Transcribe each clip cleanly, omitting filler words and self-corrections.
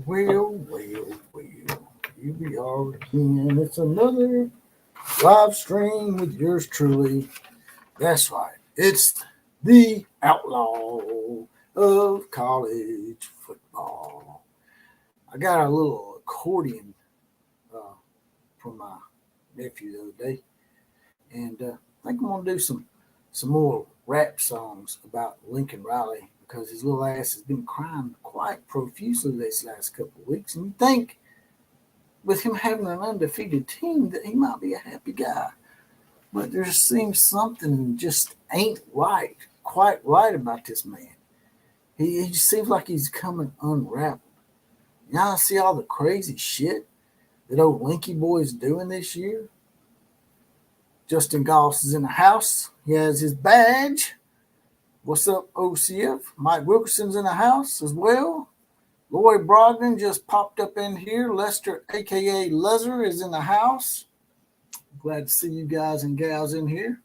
Well, here we are again. It's another live stream with yours truly. That's right. It's the outlaw of college football. I got a little accordion uh, from my nephew the other day, and I think I'm gonna do some more rap songs about Lincoln Riley because his little ass has been crying quite profusely this last couple of weeks, and you think with him having an undefeated team that he might be a happy guy. But there seems something just ain't right, quite right about this man. He just seems like he's coming unraveled. Now I see all the crazy shit that old Linky Boy's doing this year. Justin Goss is in the house. He has his badge. What's up, OCF? Mike Wilkerson's in the house as well. Lloyd Brogdon just popped up in here. Lester, a.k.a. Lezer, is in the house. Glad to see you guys and gals in here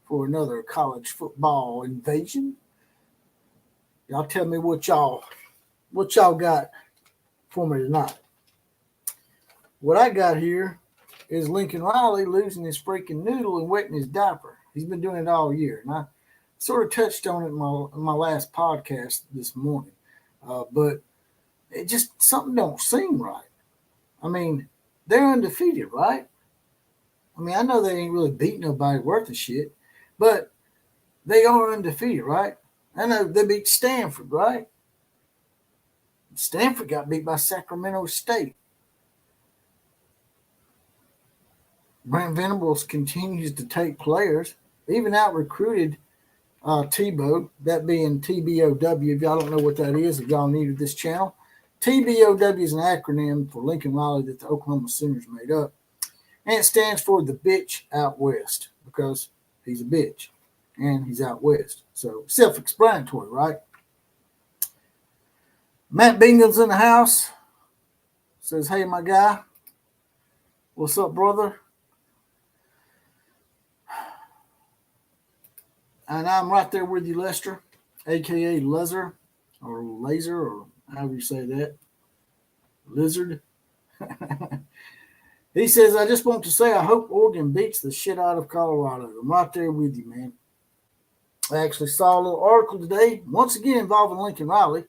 for another college football invasion. Y'all tell me what y'all got for me tonight. What I got here is Lincoln Riley losing his freaking noodle and wetting his diaper. He's been doing it all year. And I sort of touched on it in my last podcast this morning. But it just, something don't seem right. I mean, they're undefeated, right? I mean, I know they ain't really beat nobody worth a shit, but they are undefeated, right? I know they beat Stanford, right? Stanford got beat by Sacramento State. Brent Venables continues to take players, even out recruited Tebow, that being TBOW. If y'all don't know what that is, if y'all new to this channel, TBOW is an acronym for Lincoln Riley that the Oklahoma Sooners made up. And it stands for the bitch out west because he's a bitch and he's out west. So self-explanatory, right? Matt Bingham's in the house. Says, hey, my guy. What's up, brother? And I'm right there with you, Lester, a.k.a. Lezer or Laser or however you say that. Lizard. He says, I just want to say I hope Oregon beats the shit out of Colorado. I'm right there with you, man. I actually saw a little article today, once again involving Lincoln Riley,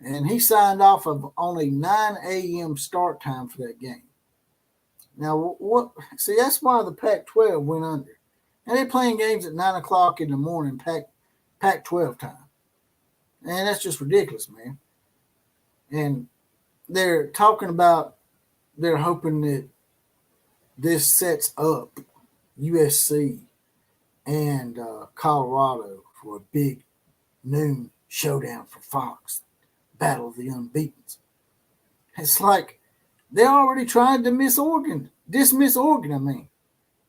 and he signed off on a 9 a.m. start time for that game. Now, what? See, that's why the Pac-12 went under. And they're playing games at 9 o'clock in the morning, Pac-12 time. And that's just ridiculous, man. And they're talking about they're hoping that this sets up USC and Colorado for a big noon showdown for Fox, Battle of the Unbeatens. It's like they're already trying to dismiss Oregon, I mean.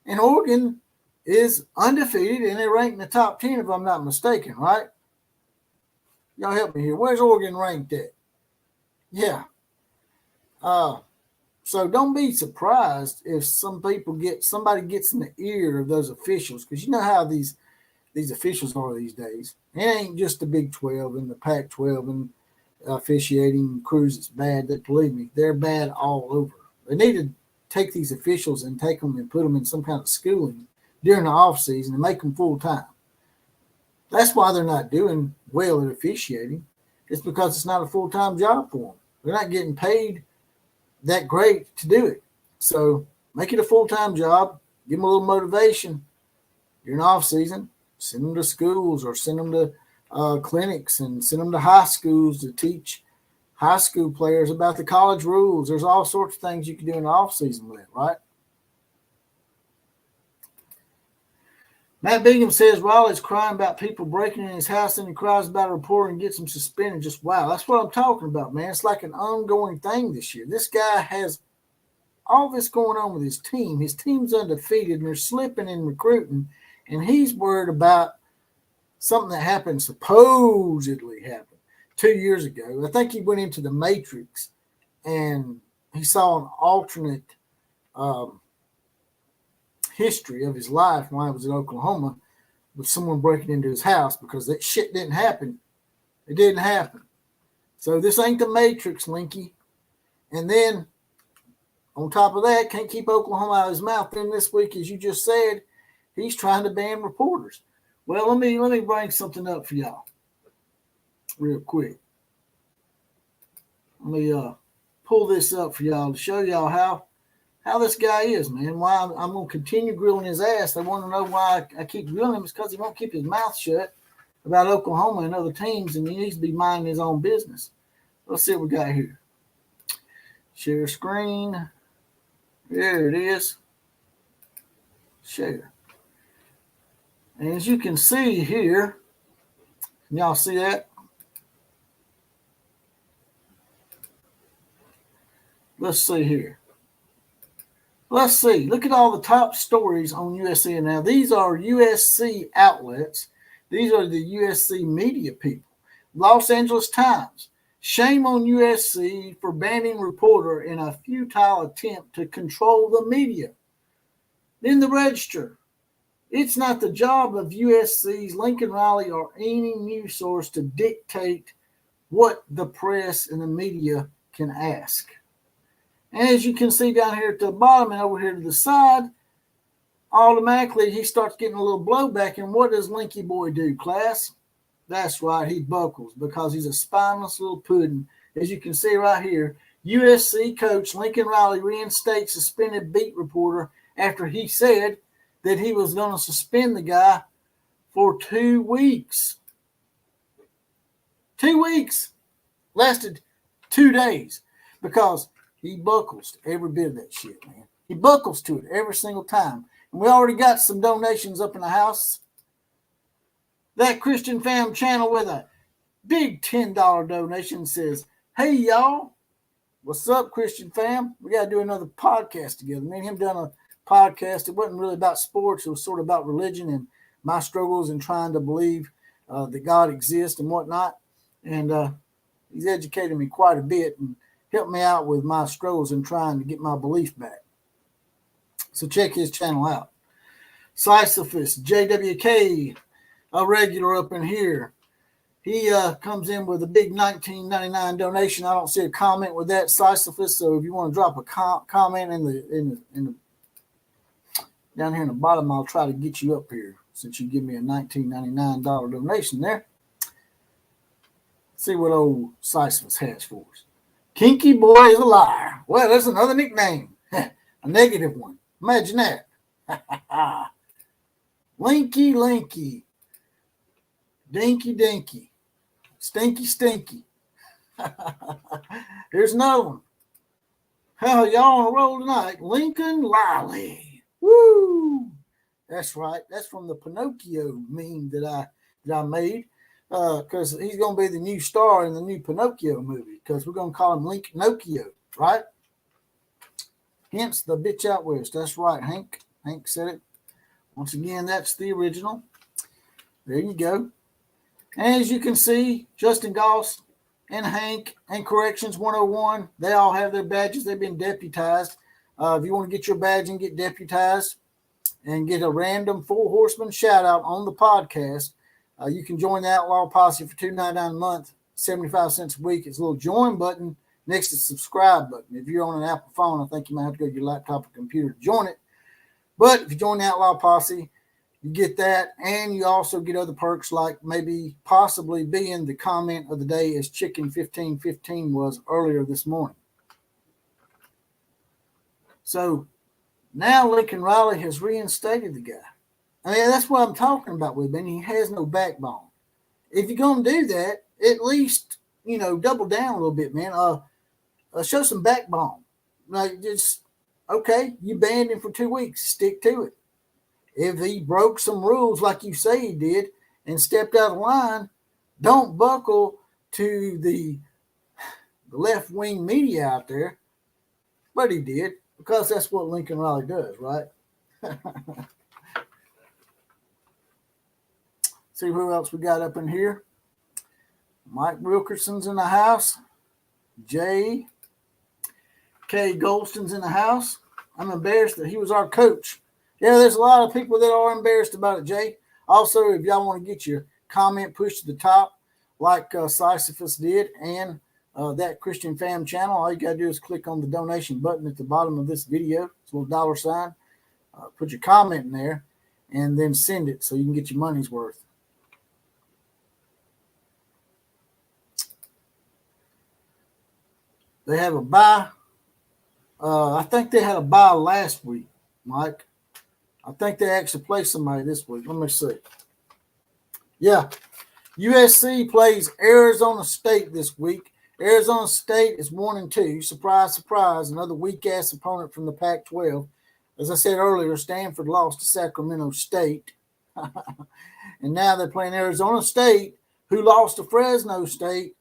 And Oregon is undefeated and they're ranked in the top 10 if I'm not mistaken, right? Y'all help me here. Where's Oregon ranked at? Yeah. So don't be surprised if somebody gets in the ear of those officials, because you know how these officials are these days. It ain't just the Big 12 and the Pac-12 and officiating crews that's bad. That, believe me, they're bad all over. They need to take these officials and take them and put them in some kind of schooling during the off season and make them full time. That's why they're not doing well at officiating. It's because it's not a full time job for them. They're not getting paid that great to do it. So make it a full-time job. Give them a little motivation during off season. Send them to schools or send them to clinics and send them to high schools to teach high school players about the college rules. There's all sorts of things you can do in the off season with it, right? Matt Bingham says Riley's crying about people breaking in his house, and he cries about a reporter and gets him suspended. Just wow, that's what I'm talking about, man. It's like an ongoing thing this year. This guy has all this going on with his team. His team's undefeated, and they're slipping in recruiting, and he's worried about something that supposedly happened 2 years ago. I think he went into the Matrix, and he saw an alternate history of his life when I was in Oklahoma with someone breaking into his house, because that shit didn't happen. It didn't happen. So this ain't the Matrix, Linky. And then on top of that, can't keep Oklahoma out of his mouth. Then this week, as you just said, he's trying to ban reporters. Well, let me bring something up for y'all real quick. Let me pull this up for y'all to show y'all how this guy is, man. Why I'm going to continue grilling his ass. They want to know why I keep grilling him. It's because he won't keep his mouth shut about Oklahoma and other teams, and he needs to be minding his own business. Let's see what we got here. Share screen. There it is. Share. And as you can see here, can y'all see that? Let's see here. Let's see. Look at all the top stories on USC. Now, these are USC outlets. These are the USC media people. Los Angeles Times. Shame on USC for banning reporter in a futile attempt to control the media. Then the Register. It's not the job of USC's Lincoln Riley or any news source to dictate what the press and the media can ask. And as you can see down here at the bottom and over here to the side, automatically he starts getting a little blowback. And what does Linky Boy do, class? That's right, he buckles because he's a spineless little pudding. As you can see right here, USC coach Lincoln Riley reinstates suspended beat reporter after he said that he was going to suspend the guy for 2 weeks. 2 weeks. Lasted 2 days because he buckles to every bit of that shit, man. He buckles to it every single time. And we already got some donations up in the house. That Christian Fam channel with a big $10 donation says, hey, y'all. What's up, Christian Fam? We got to do another podcast together. Me and him done a podcast. It wasn't really about sports. It was sort of about religion and my struggles in trying to believe that God exists and whatnot. And he's educated me quite a bit and helped me out with my struggles in trying to get my belief back. So check his channel out. Sisyphus, JWK, a regular up in here. He comes in with a big $19.99 donation. I don't see a comment with that, Sisyphus. So if you want to drop a comment in the down here in the bottom, I'll try to get you up here since you give me a $19.99 donation there. See what old Sisyphus has for us. Kinky Boy is a liar. Well, that's another nickname. A negative one. Imagine that. Linky Linky. Dinky Dinky. Stinky Stinky. Here's another one. Hell, y'all on a roll tonight. Lincoln Riley. Woo! That's right. That's from the Pinocchio meme that I made. Because he's going to be the new star in the new Pinocchio movie. Because we're going to call him Lincolnocchio, right? Hence the bitch out west. That's right, Hank. Hank said it. Once again, that's the original. There you go. And as you can see, Justin Goss and Hank and Corrections 101, they all have their badges. They've been deputized. If you want to get your badge and get deputized and get a random Four Horsemen shout out on the podcast, you can join the Outlaw Posse for $2.99 a month, 75 cents a week. It's a little join button next to the subscribe button. If you're on an Apple phone, I think you might have to go to your laptop or computer to join it. But if you join the Outlaw Posse, you get that, and you also get other perks like maybe possibly being the comment of the day as Chicken 1515 was earlier this morning. So now Lincoln Riley has reinstated the guy. I mean, that's what I'm talking about with him. He has no backbone. If you're going to do that, at least, double down a little bit, man. Show some backbone. Like, just, okay, you banned him for 2 weeks. Stick to it. If he broke some rules like you say he did and stepped out of line, don't buckle to the left-wing media out there. But he did, because that's what Lincoln Riley does, right? See who else we got up in here. Mike Wilkerson's in the house. J. K. Golston's in the house. I'm embarrassed that he was our coach. Yeah, there's a lot of people that are embarrassed about it, Jay. Also, if y'all want to get your comment pushed to the top, like Sisyphus did, and That Christian Fam channel. All you got to do is click on the donation button at the bottom of this video. It's a little dollar sign. Put your comment in there and then send it so you can get your money's worth. They have a bye. I think they had a bye last week, Mike. I think they actually played somebody this week. Let me see. Yeah. USC plays Arizona State this week. Arizona State is 1-2. Surprise, surprise. Another weak-ass opponent from the Pac-12. As I said earlier, Stanford lost to Sacramento State. And now they're playing Arizona State, who lost to Fresno State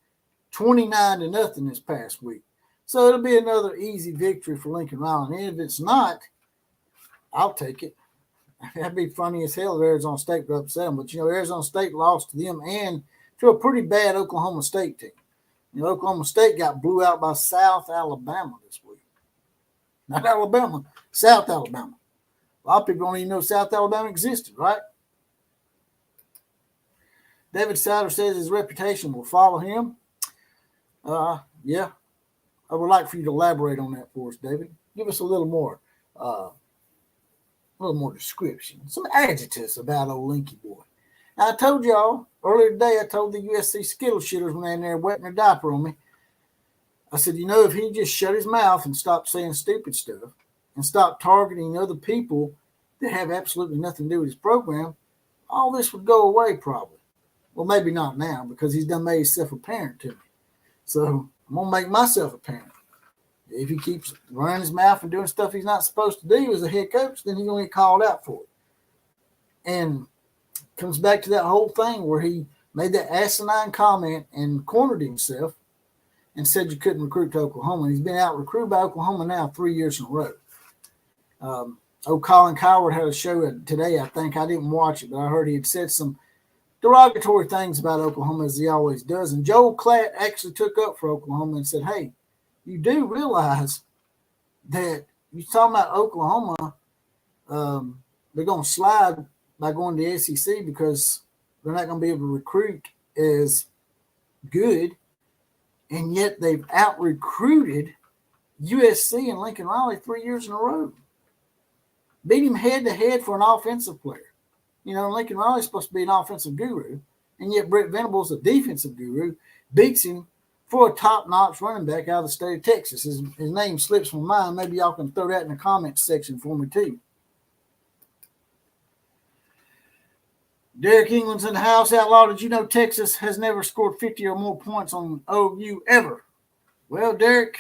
29-0 this past week. So it'll be another easy victory for Lincoln Riley. And if it's not, I'll take it. That'd be funny as hell if Arizona State would upset them. But, Arizona State lost to them and to a pretty bad Oklahoma State team. Oklahoma State got blew out by South Alabama this week. Not Alabama, South Alabama. A lot of people don't even know South Alabama existed, right? David Sider says his reputation will follow him. Yeah. I would like for you to elaborate on that for us, David. Give us a little more description, some adjectives about old Linky boy. Now, I told y'all earlier today, I told the USC Skittle shitters when they in there wetting their diaper on me, I said, if he just shut his mouth and stopped saying stupid stuff and stopped targeting other people that have absolutely nothing to do with his program, all this would go away probably. Well, maybe not now because he's done made himself apparent to me. So I'm going to make myself apparent. If he keeps running his mouth and doing stuff he's not supposed to do as a head coach, then he's going to get called out for it. And comes back to that whole thing where he made that asinine comment and cornered himself and said you couldn't recruit to Oklahoma. And he's been out recruited by Oklahoma now 3 years in a row. Colin Coward had a show today, I think. I didn't watch it, but I heard he had said some derogatory things about Oklahoma as he always does. And Joel Klatt actually took up for Oklahoma and said, hey, you do realize that you're talking about Oklahoma, they're going to slide by going to the SEC because they're not going to be able to recruit as good, and yet they've out-recruited USC and Lincoln Riley 3 years in a row. Beat him head-to-head for an offensive player. Lincoln Riley's supposed to be an offensive guru, and yet Brett Venables, a defensive guru, beats him for a top-notch running back out of the state of Texas. His name slips from mine. Maybe y'all can throw that in the comments section for me, too. Derek England's in the house. Outlaw, did you know Texas has never scored 50 or more points on OU ever? Well, Derek,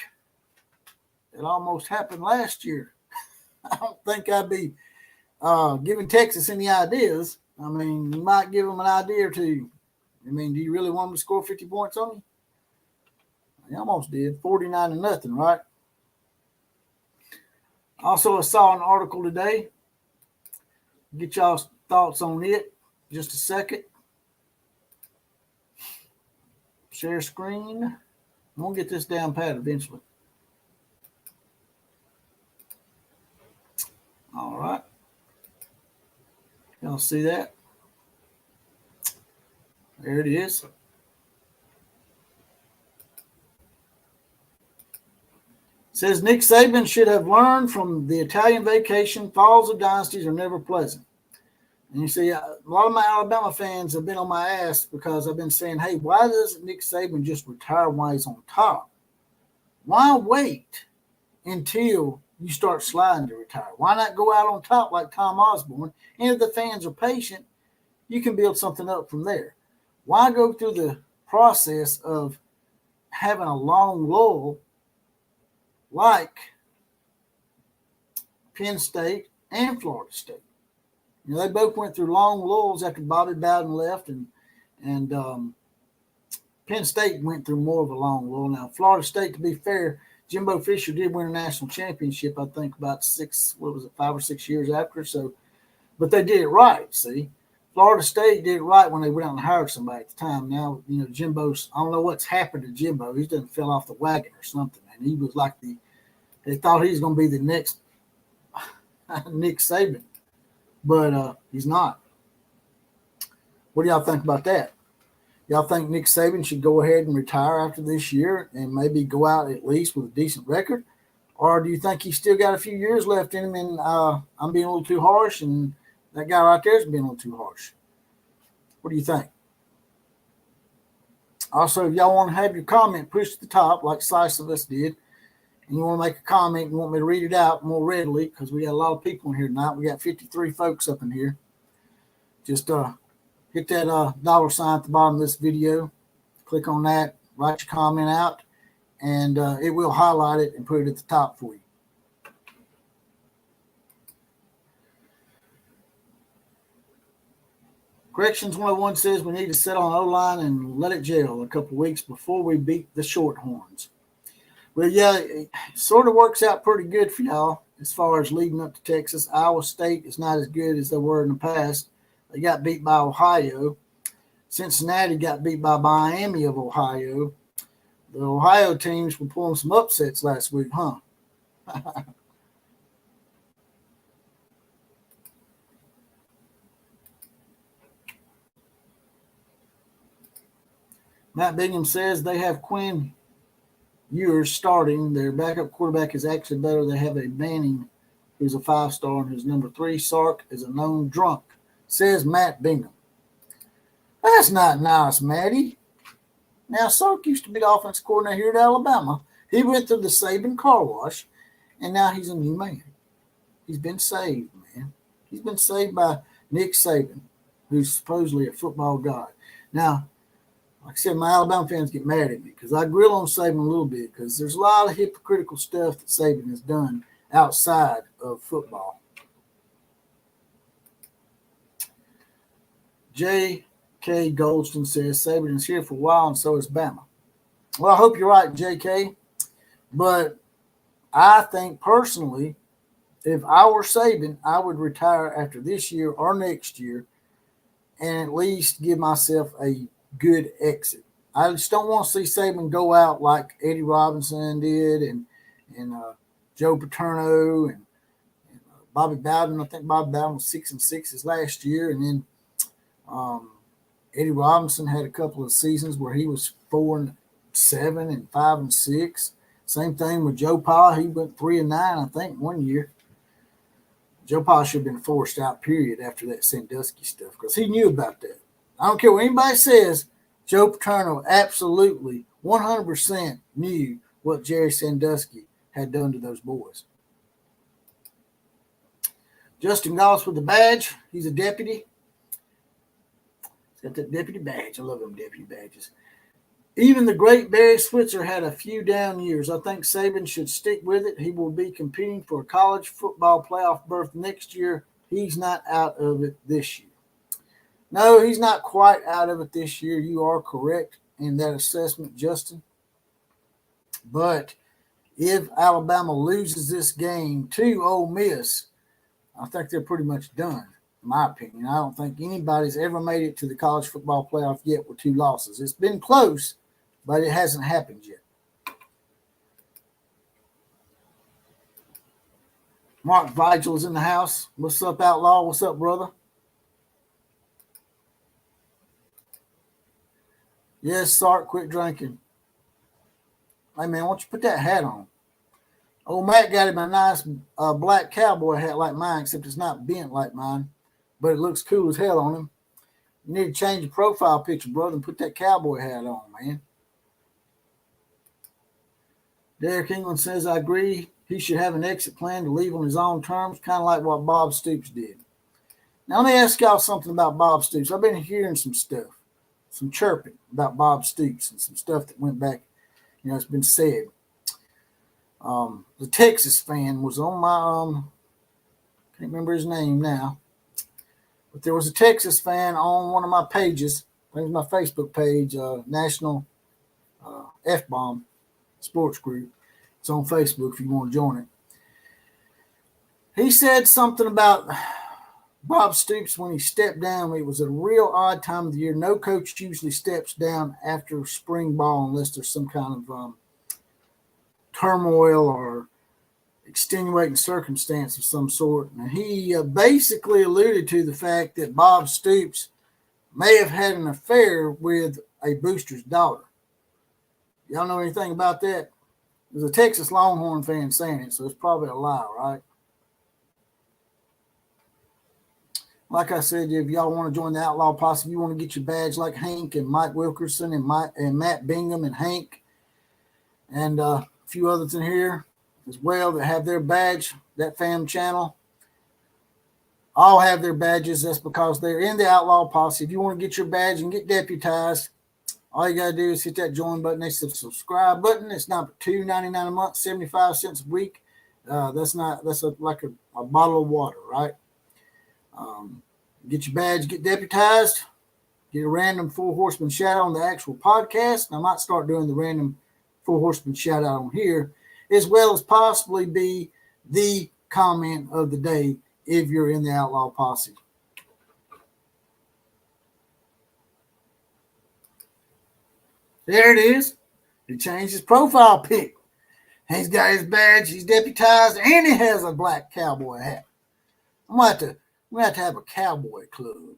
it almost happened last year. I don't think I'd be giving Texas any ideas. I mean, you might give them an idea or two. I mean, do you really want them to score 50 points on you? They almost did, 49-0, right? Also, I saw an article today. Get y'all's thoughts on it. Just a second. Share screen. I'm going to get this down pat eventually. All right. Y'all see that? There it is. Says Nick Saban should have learned from the Italian vacation. Falls of dynasties are never pleasant. And you see, a lot of my Alabama fans have been on my ass because I've been saying, hey, why doesn't Nick Saban just retire while he's on top? Why wait until you start sliding to retire? Why not go out on top like Tom Osborne? And if the fans are patient, you can build something up from there. Why go through the process of having a long lull like Penn State and Florida State? They both went through long lulls after Bobby Bowden left, and Penn State went through more of a long lull. Now, Florida State, to be fair, Jimbo Fisher did win a national championship, I think, about 5 or 6 years after. So, but they did it right, see. Florida State did it right when they went out and hired somebody at the time. Now, Jimbo's, I don't know what's happened to Jimbo. He done fell off the wagon or something. And he was like they thought he was going to be the next Nick Saban. But he's not. What do y'all think about that? Y'all think Nick Saban should go ahead and retire after this year and maybe go out at least with a decent record? Or do you think he's still got a few years left in him and I'm being a little too harsh and that guy right there is being a little too harsh? What do you think? Also, if y'all want to have your comment pushed to the top like Slice of us did, and you want to make a comment, you want me to read it out more readily because we got a lot of people in here tonight. We got 53 folks up in here. Just hit that $ at the bottom of this video. Click on that, write your comment out, and it will highlight it and put it at the top for you. Corrections 101 says we need to settle on O-line and let it gel a couple of weeks before we beat the Shorthorns. Well, yeah, it sort of works out pretty good for y'all as far as leading up to Texas. Iowa State is not as good as they were in the past. They got beat by Ohio. Cincinnati got beat by Miami of Ohio. The Ohio teams were pulling some upsets last week, huh? Matt Bingham says they have Quinn Ewers starting. Their backup quarterback is actually better. They have a Manning who's a 5-star and who's number 3. Sark is a known drunk, says Matt Bingham. That's not nice, Matty. Now, Sark used to be the offensive coordinator here at Alabama. He went through the Saban car wash, and now he's a new man. He's been saved, man. He's been saved by Nick Saban, who's supposedly a football god. Now, like I said, my Alabama fans get mad at me because I grill on Saban a little bit because there's a lot of hypocritical stuff that Saban has done outside of football. J.K. Goldston says Saban is here for a while and so is Bama. Well, I hope you're right, J.K., but I think personally, if I were Saban, I would retire after this year or next year and at least give myself a good exit. I just don't want to see Saban go out like Eddie Robinson did and Joe Paterno and Bobby Bowden. I think Bobby Bowden was 6-6 his last year, and then Eddie Robinson had a couple of seasons where he was 4-7 and 5-6. Same thing with Joe Pa. He went 3-9, I think, one year. Joe Pa should have been forced out, period, after that Sandusky stuff because he knew about that. I don't care what anybody says, Joe Paterno absolutely 100% knew what Jerry Sandusky had done to those boys. Justin Goss with the badge. He's a deputy. He's got that deputy badge. I love them deputy badges. Even the great Barry Switzer had a few down years. I think Saban should stick with it. He will be competing for a college football playoff berth next year. He's not out of it this year. No, he's not quite out of it this year. You are correct in that assessment, Justin. But if Alabama loses this game to Ole Miss, I think they're pretty much done, in my opinion. I don't think anybody's ever made it to the college football playoff yet with 2 losses. It's been close, but it hasn't happened yet. Mark Vigil is in the house. What's up, Outlaw? What's up, brother? Yes, Sark, quit drinking. Hey, man, why don't you put that hat on? Old Matt got him a nice black cowboy hat like mine, except it's not bent like mine, but it looks cool as hell on him. You need to change your profile picture, brother, and put that cowboy hat on, man. Derek England says, I agree. He should have an exit plan to leave on his own terms, kind of like what Bob Stoops did. Now, let me ask y'all something about Bob Stoops. I've been hearing some stuff, some chirping about Bob Stoops and some stuff that went back, it's been said. The Texas fan was on my, can't remember his name now, but there was a Texas fan on one of my pages. I think it was my Facebook page, National F-Bomb Sports Group. It's on Facebook if you want to join it. He said something about Bob Stoops when he stepped down. It was a real odd time of the year. No coach usually steps down after spring ball unless there's some kind of turmoil or extenuating circumstance of some sort. And he basically alluded to the fact that Bob Stoops may have had an affair with a booster's daughter. Y'all know anything about that? There's a Texas Longhorn fan saying it, so it's probably a lie, right? Like I said, if y'all want to join the Outlaw Posse, if you want to get your badge like Hank and Mike Wilkerson and Matt Bingham and Hank and a few others in here as well that have their badge, that fam channel, all have their badges. That's because they're in the Outlaw Posse. If you want to get your badge and get deputized, all you got to do is hit that join button next to the subscribe button. It's not $2.99 a month, 75 cents a week. That's like a bottle of water, right? Get your badge, get deputized, get a random Four Horseman shout out on the actual podcast. And I might start doing the random Four Horseman shout out on here, as well as possibly be the comment of the day if you're in the Outlaw Posse. There it is. He changed his profile pic. He's got his badge, he's deputized, and he has a black cowboy hat. I'm gonna have to have a cowboy club.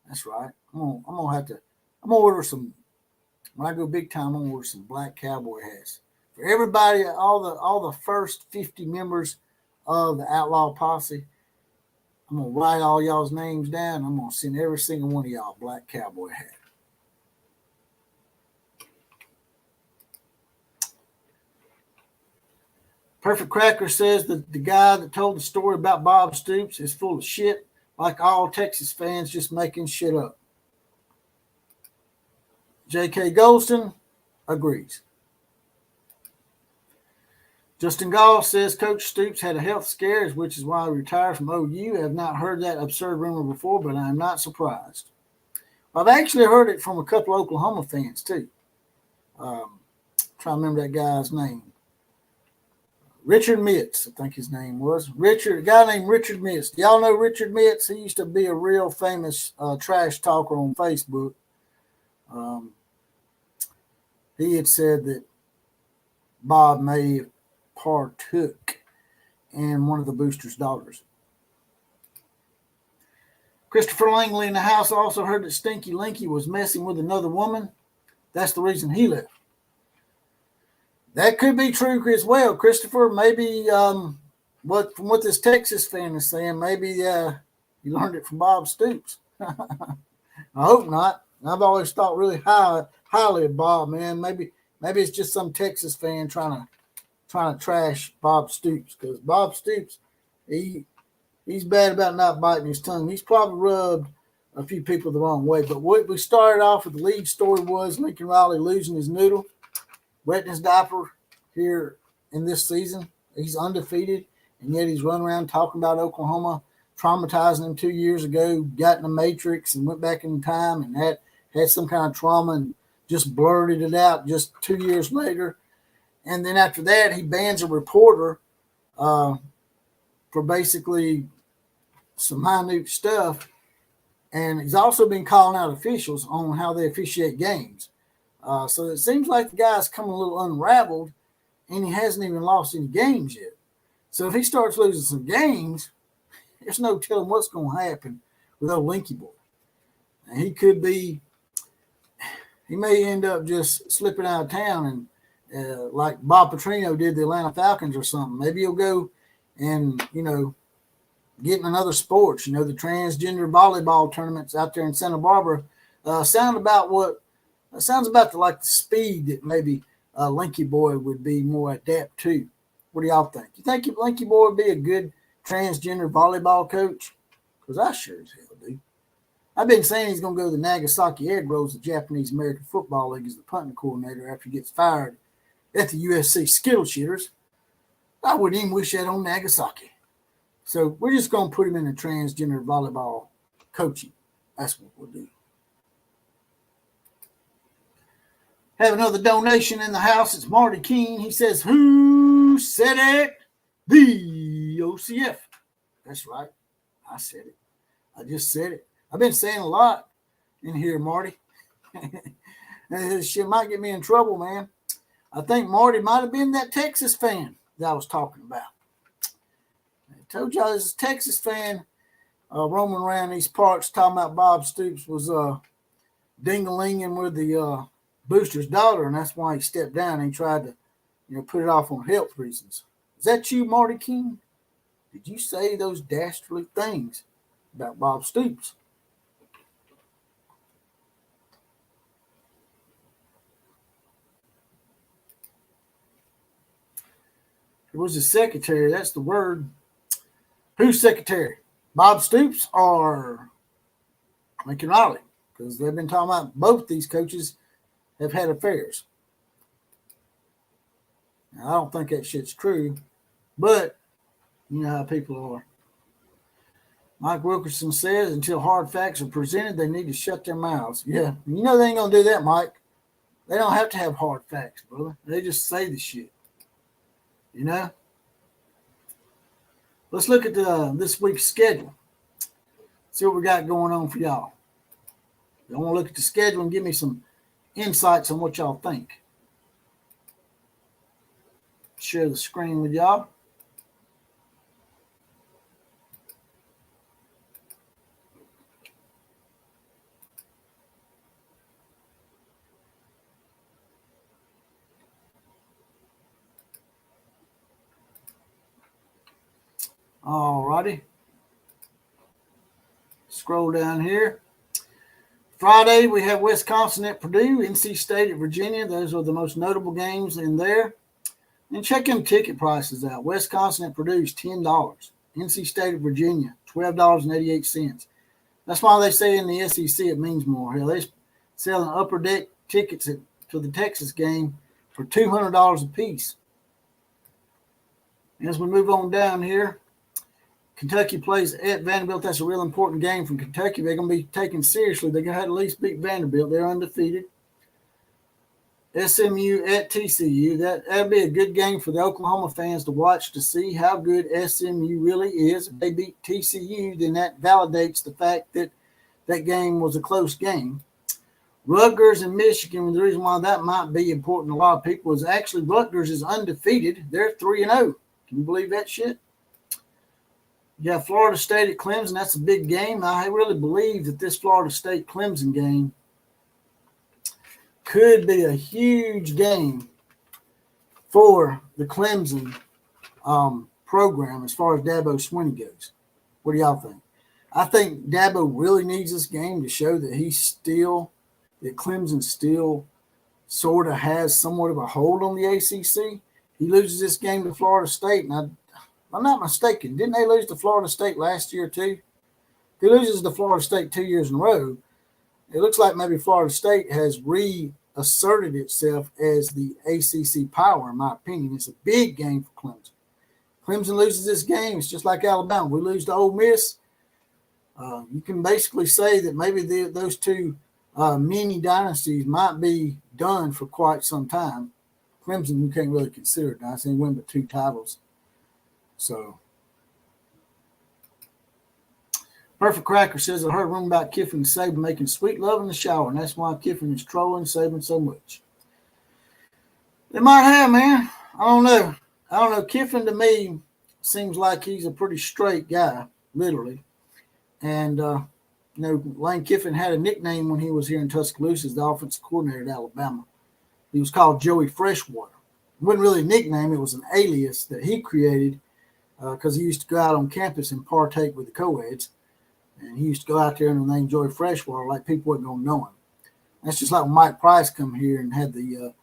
That's right. I'm gonna order some. When I go big time, I'm gonna order some black cowboy hats for everybody. All the first 50 members of the Outlaw Posse. I'm gonna write all y'all's names down. I'm gonna send every single one of y'all a black cowboy hat. Perfect Cracker says that the guy that told the story about Bob Stoops is full of shit, like all Texas fans just making shit up. J.K. Golston agrees. Justin Gall says Coach Stoops had a health scare, which is why he retired from OU. I have not heard that absurd rumor before, but I am not surprised. I've actually heard it from a couple of Oklahoma fans, too. Trying to remember that guy's name. Richard Mitz, I think his name was. A guy named Richard Mitz. Do y'all know Richard Mitz? He used to be a real famous trash talker on Facebook. He had said that Bob may have partook in one of the booster's daughters. Christopher Langley in the house also heard that Stinky Linky was messing with another woman. That's the reason he left. That could be true as well, Christopher. Maybe from what this Texas fan is saying, maybe you learned it from Bob Stoops. I hope not. I've always thought really highly of Bob, man. Maybe it's just some Texas fan trying to trash Bob Stoops, because Bob Stoops, he's bad about not biting his tongue. He's probably rubbed a few people the wrong way. But what we started off with, the lead story was Lincoln Riley losing his noodle, wetting his diaper here in this season. He's undefeated, and yet he's running around talking about Oklahoma traumatizing him 2 years ago, got in the Matrix and went back in time and had some kind of trauma and just blurted it out just 2 years later. And then after that, he bans a reporter for basically some minute stuff. And he's also been calling out officials on how they officiate games. So it seems like the guy's coming a little unraveled, and he hasn't even lost any games yet. So if he starts losing some games, there's no telling what's going to happen with old Linky Boy. And he may end up just slipping out of town and like Bob Petrino did the Atlanta Falcons or something. Maybe he'll go and, get in another sport. The transgender volleyball tournaments out there in Santa Barbara sounds about the speed that maybe Linky Boy would be more adept to. What do y'all think? You think Linky Boy would be a good transgender volleyball coach? Because I sure as hell do. I've been saying he's going to go to the Nagasaki Egg Rolls, the Japanese American Football League, as the punting coordinator after he gets fired at the USC Skittle Shitters. I wouldn't even wish that on Nagasaki. So we're just going to put him in the transgender volleyball coaching. That's what we'll do. Have another donation in the house. It's Marty Keene. He says, "Who said it? The OCF." That's right. I said it. I just said it. I've been saying a lot in here, Marty. This shit might get me in trouble, man. I think Marty might have been that Texas fan that I was talking about. I told y'all this Texas fan roaming around these parts talking about Bob Stoops was ding-a-linging with the booster's daughter, and that's why he stepped down and he tried to, put it off on health reasons. Is that you, Marty King? Did you say those dastardly things about Bob Stoops? It was the secretary. That's the word. Who's secretary? Bob Stoops or Lincoln Riley? Because they've been talking about both these coaches have had affairs. Now, I don't think that shit's true, but you know how people are. Mike Wilkerson says until hard facts are presented, they need to shut their mouths. Yeah, they ain't going to do that, Mike. They don't have to have hard facts, brother. They just say the shit. Let's look at this week's schedule. See what we got going on for y'all. I want to look at the schedule and give me some insights on what y'all think. Share the screen with y'all. All righty. Scroll down here. Friday, we have Wisconsin at Purdue, NC State at Virginia. Those are the most notable games in there. And check them ticket prices out. Wisconsin at Purdue is $10. NC State at Virginia, $12.88. That's why they say in the SEC it means more. Hell, they're selling upper deck tickets to the Texas game for $200 a piece. As we move on down here, Kentucky plays at Vanderbilt. That's a real important game from Kentucky. They're going to be taken seriously. They're going to have to at least beat Vanderbilt. They're undefeated. SMU at TCU. That'll be a good game for the Oklahoma fans to watch to see how good SMU really is. If they beat TCU, then that validates the fact that that game was a close game. Rutgers and Michigan, the reason why that might be important to a lot of people is actually Rutgers is undefeated. They're 3-0. Can you believe that shit? You have Florida State at Clemson. That's a big game. I really believe that this Florida State-Clemson game could be a huge game for the Clemson program as far as Dabo Swinney goes. What do y'all think? I think Dabo really needs this game to show that that Clemson still sort of has somewhat of a hold on the ACC. He loses this game to Florida State, and if I'm not mistaken, didn't they lose to Florida State last year too? If he loses to Florida State 2 years in a row, it looks like maybe Florida State has reasserted itself as the ACC power, in my opinion. It's a big game for Clemson. Clemson loses this game, it's just like Alabama. We lose to Ole Miss. You can basically say that maybe those two mini dynasties might be done for quite some time. Clemson, you can't really consider it dynasty. They win but 2 titles. So, Perfect Cracker says, I heard a rumor about Kiffin and Saban making sweet love in the shower, and that's why Kiffin is trolling Saban so much. They might have, man. I don't know. Kiffin, to me, seems like he's a pretty straight guy, literally. And, Lane Kiffin had a nickname when he was here in Tuscaloosa as the offensive coordinator at Alabama. He was called Joey Freshwater. It wasn't really a nickname. It was an alias that he created because he used to go out on campus and partake with the co-eds. And he used to go out there and name Joey Freshwater like people wasn't going to know him. That's just like when Mike Price come here and had the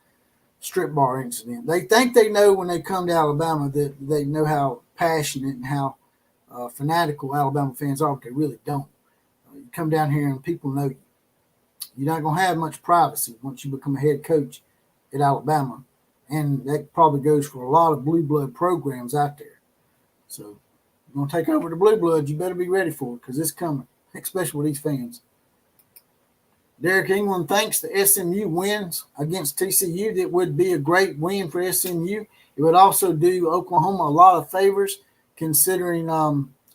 strip bar incident. They think they know when they come to Alabama that they know how passionate and how fanatical Alabama fans are, but they really don't. You come down here and people know you. You're not going to have much privacy once you become a head coach at Alabama. And that probably goes for a lot of blue blood programs out there. So you're going to take over the blue bloods. You better be ready for it because it's coming, especially with these fans. Derek England thinks the SMU wins against TCU. That would be a great win for SMU. It would also do Oklahoma a lot of favors considering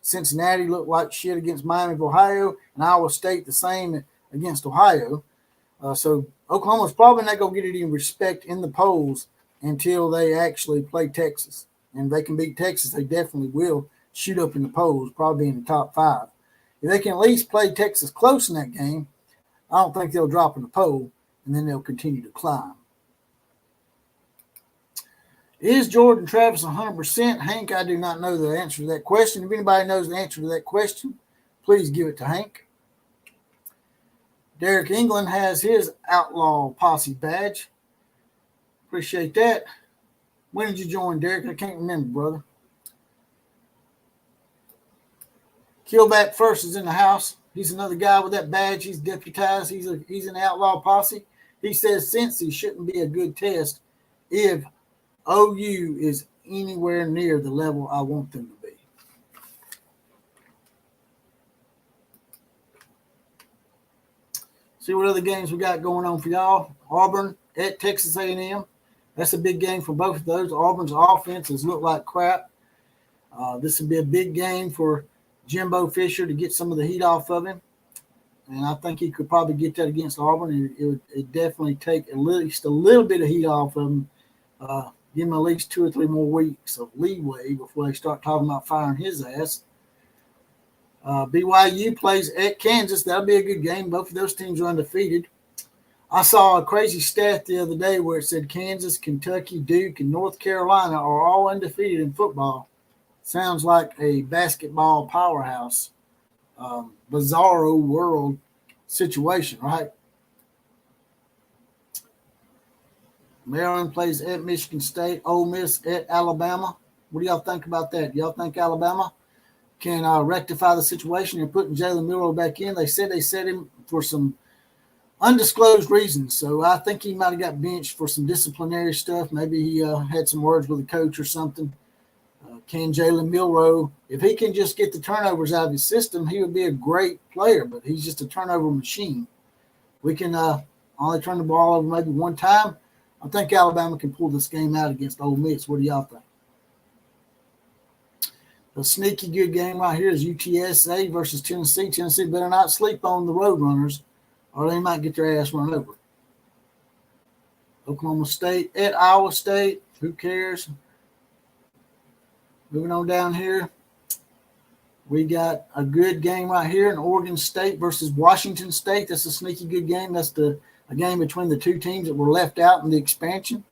Cincinnati looked like shit against Miami of Ohio and Iowa State the same against Ohio. So Oklahoma's probably not going to get any respect in the polls until they actually play Texas. And if they can beat Texas, they definitely will shoot up in the polls, probably in the top 5. if they can at least play Texas close in that game, I don't think they'll drop in the poll, and then they'll continue to climb. Is Jordan Travis 100%? Hank, I do not know the answer to that question. If anybody knows the answer to that question, please give it to Hank. Derek England has his Outlaw Posse badge. Appreciate that. When did you join, Derek? I can't remember, brother. Killback First is in the house. He's another guy with that badge. He's deputized. He's an Outlaw Posse. He says Cincy shouldn't be a good test if OU is anywhere near the level I want them to be. See what other games we got going on for y'all. Auburn at Texas A&M. That's a big game for both of those. Auburn's offenses look like crap. This would be a big game for Jimbo Fisher to get some of the heat off of him. And I think he could probably get that against Auburn. It would definitely take at least a little bit of heat off of him. Give him at least 2 or 3 more weeks of leeway before they start talking about firing his ass. BYU plays at Kansas. That'll be a good game. Both of those teams are undefeated. I saw a crazy stat the other day where it said Kansas, Kentucky, Duke, and North Carolina are all undefeated in football. Sounds like a basketball powerhouse, bizarro world situation, right? Maryland plays at Michigan State. Ole Miss at Alabama. What do y'all think about that? Y'all think Alabama can rectify the situation? They're putting Jalen Milroe back in. They said they set him for some undisclosed reasons. So I think he might have got benched for some disciplinary stuff. Maybe he had some words with the coach or something. Can Jalen Milroe, if he can just get the turnovers out of his system, he would be a great player, but he's just a turnover machine. We can only turn the ball over maybe one time. I think Alabama can pull this game out against Ole Miss. What do y'all think? A sneaky good game right here is UTSA versus Tennessee. Tennessee better not sleep on the Roadrunners, or they might get their ass run over. Oklahoma State at Iowa State. Who cares? Moving on down here, we got a good game right here in Oregon State versus Washington State. That's a sneaky good game. That's a game between the two teams that were left out in the expansion.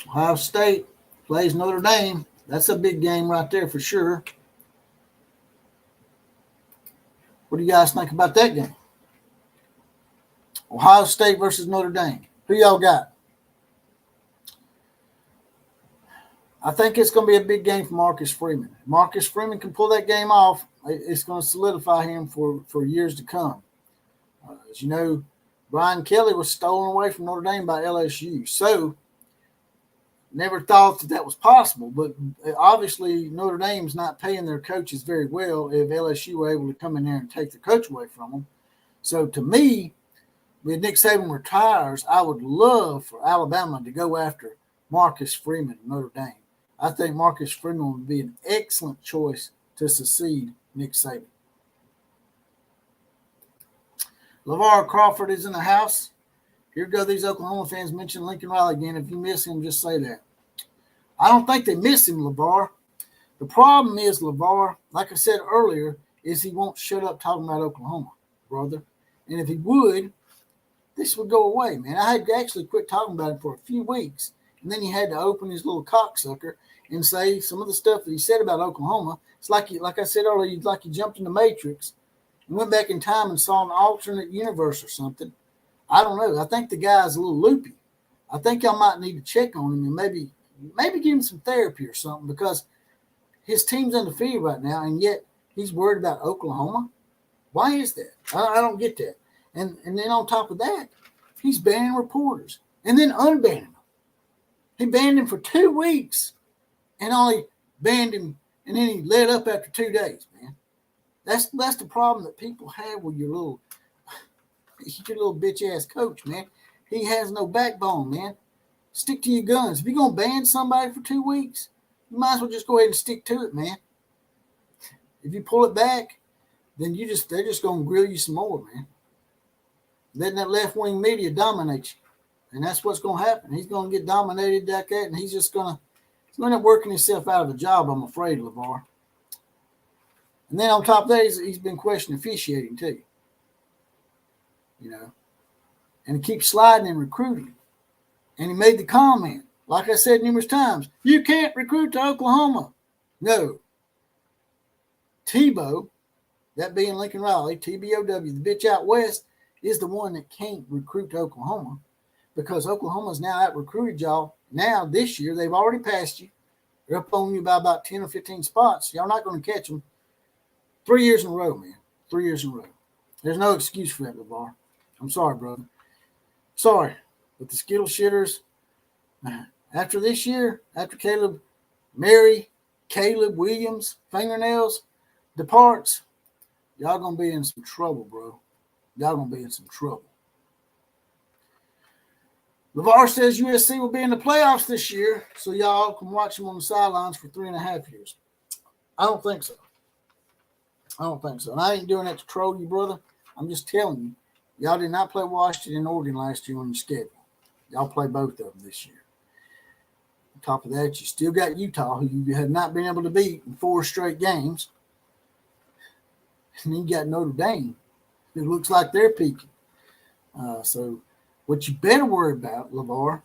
Ohio State plays Notre Dame. That's a big game right there for sure. What do you guys think about that game? Ohio State versus Notre Dame. Who y'all got? I think it's going to be a big game for Marcus Freeman. Marcus Freeman can pull that game off. It's going to solidify him for years to come. As you know, Brian Kelly was stolen away from Notre Dame by LSU. So, never thought that was possible. But obviously, Notre Dame's not paying their coaches very well if LSU were able to come in there and take the coach away from them. So, to me, when Nick Saban retires, I would love for Alabama to go after Marcus Freeman of Notre Dame. I think Marcus Freeman would be an excellent choice to succeed Nick Saban. LeVar Crawford is in the house. Here go these Oklahoma fans mention Lincoln Riley again. If you miss him, just say that. I don't think they miss him, LeVar. The problem is, LeVar, like I said earlier, is he won't shut up talking about Oklahoma, brother. And if he would, this would go away, man. I had to actually quit talking about it for a few weeks. And then he had to open his little cocksucker and say some of the stuff that he said about Oklahoma. It's like I said earlier, like he jumped in the Matrix and went back in time and saw an alternate universe or something. I don't know. I think the guy's a little loopy. I think y'all might need to check on him and maybe give him some therapy or something, because his team's undefeated right now, and yet he's worried about Oklahoma. Why is that? I don't get that. And then on top of that, he's banning reporters and then unbanning them. He banned him for 2 weeks and only banned him, and then he let up after 2 days, man. That's the problem that people have with your little bitch-ass coach, man. He has no backbone, man. Stick to your guns. If you're going to ban somebody for 2 weeks, you might as well just go ahead and stick to it, man. If you pull it back, then they're just going to grill you some more, man. Letting that left-wing media dominate you. And that's what's going to happen. He's going to get dominated like that, and he's just going to going to end up working himself out of a job, I'm afraid, LeVar. And then on top of that, he's been questioning officiating too. You know, and he keeps sliding in recruiting. And he made the comment, like I said numerous times, you can't recruit to Oklahoma. No. Tebow, that being Lincoln Riley, TBOW, the bitch out west, is the one that can't recruit to Oklahoma because Oklahoma's now out recruited y'all. Now, this year, they've already passed you. They're up on you by about 10 or 15 spots. Y'all not going to catch them 3 years in a row, man. 3 years in a row. There's no excuse for that, LeVar. I'm sorry, brother. Sorry. But the Skittle shitters, after this year, after Caleb Williams, fingernails, departs, y'all going to be in some trouble, bro. Y'all going to be in some trouble. LeVar says USC will be in the playoffs this year, so y'all can watch them on the sidelines for 3.5 years. I don't think so. And I ain't doing that to troll you, brother. I'm just telling you, y'all did not play Washington and Oregon last year on your schedule. Y'all play both of them this year. On top of that, you still got Utah, who you have not been able to beat in 4 straight games. And then you got Notre Dame, who looks like they're peaking. So what you better worry about, LeVar,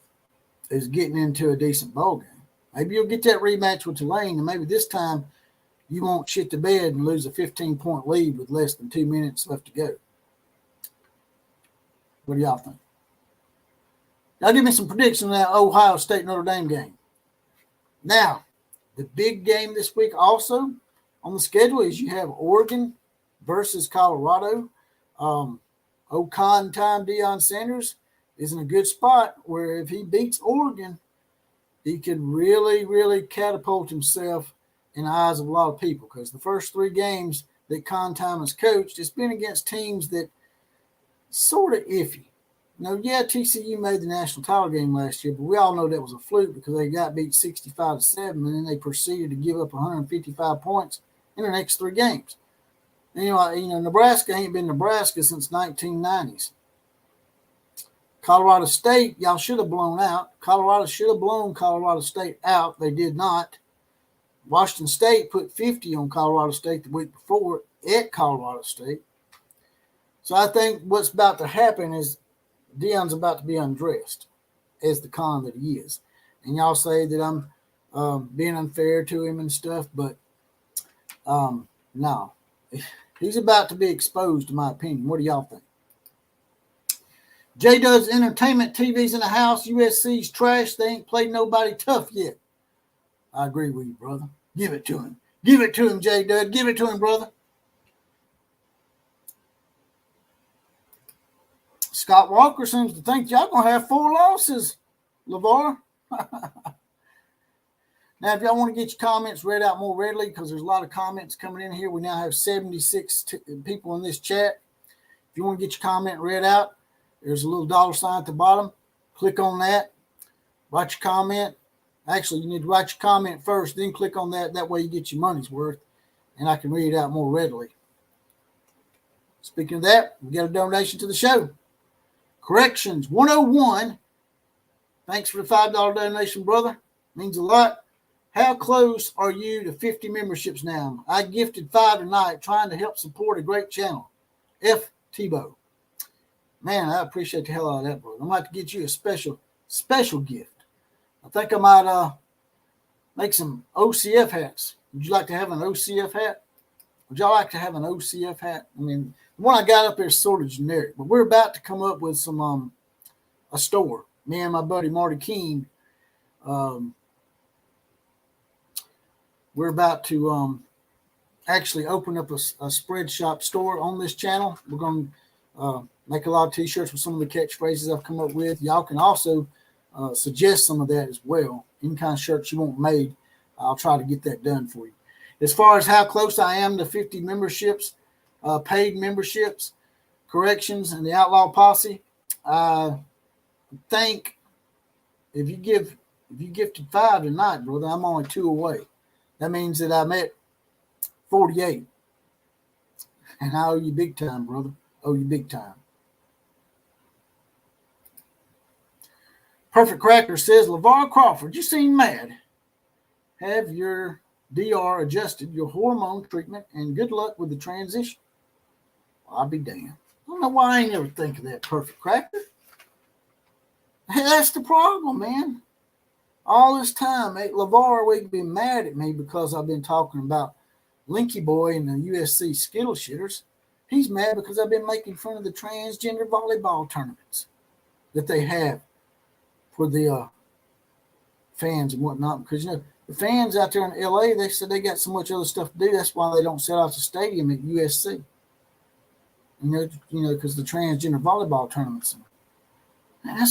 is getting into a decent ball game. Maybe you'll get that rematch with Tulane, and maybe this time you won't shit the bed and lose a 15-point lead with less than 2 minutes left to go. What do y'all think? Y'all give me some predictions on that Ohio State-Notre Dame game. Now, the big game this week also on the schedule is you have Oregon versus Colorado. Ocon time Deion Sanders is in a good spot where if he beats Oregon, he could really, really catapult himself in the eyes of a lot of people because the first 3 games that Con Time has coached, it's been against teams that sort of iffy. Yeah, TCU made the national title game last year, but we all know that was a fluke because they got beat 65-7, and then they proceeded to give up 155 points in the next 3 games. And, Nebraska ain't been Nebraska since 1990s. Colorado State, y'all should have blown out. Colorado should have blown Colorado State out. They did not. Washington State put 50 on Colorado State the week before at Colorado State. So I think what's about to happen is Deion's about to be undressed as the con that he is. And y'all say that I'm being unfair to him and stuff, but no. He's about to be exposed, in my opinion. What do y'all think? J-Dub's Entertainment TV's in the house. USC's trash. They ain't played nobody tough yet. I agree with you, brother. Give it to him. Give it to him, J-Dub. Give it to him, brother. Scott Walker seems to think y'all going to have 4 losses, LeVar. Now, if y'all want to get your comments read out more readily, because there's a lot of comments coming in here, we now have 76 people in this chat. If you want to get your comment read out, there's a little $ at the bottom. Click on that. Write your comment. Actually, you need to write your comment first, then click on that. That way you get your money's worth, and I can read it out more readily. Speaking of that, we got a donation to the show. Corrections 101. Thanks for the $5 donation, brother. Means a lot. How close are you to 50 memberships now? I gifted 5 tonight trying to help support a great channel. F. Tebow. Man, I appreciate the hell out of that, brother. I might have to get you a special gift. I think I might make some OCF hats. Would you like to have an OCF hat? Would y'all like to have an OCF hat? I mean, the one I got up there is sort of generic, but we're about to come up with some a store. Me and my buddy Marty Keene, we're about to actually open up a spread shop store on this channel. We're going to make a lot of T-shirts with some of the catchphrases I've come up with. Y'all can also suggest some of that as well. Any kind of shirts you want made, I'll try to get that done for you. As far as how close I am to 50 memberships, paid memberships, corrections, and the Outlaw Posse, I think if you gifted 5 tonight, brother, I'm only 2 away. That means that I'm at 48. And I owe you big time, brother. Owe you big time. Perfect Cracker says, LeVar Crawford, you seem mad. have your DR adjusted, your hormone treatment, and good luck with the transition. I'll be damned. I don't know why I ain't ever think of that, Perfect Cracker. Hey, that's the problem, man. All this time, LeVar would be mad at me because I've been talking about Linky Boy and the USC Skittle Shitters. He's mad because I've been making fun of the transgender volleyball tournaments that they have for the fans and whatnot. Because, the fans out there in LA, they said they got so much other stuff to do. That's why they don't sell out the stadium at USC. Because the transgender volleyball tournaments. Man, I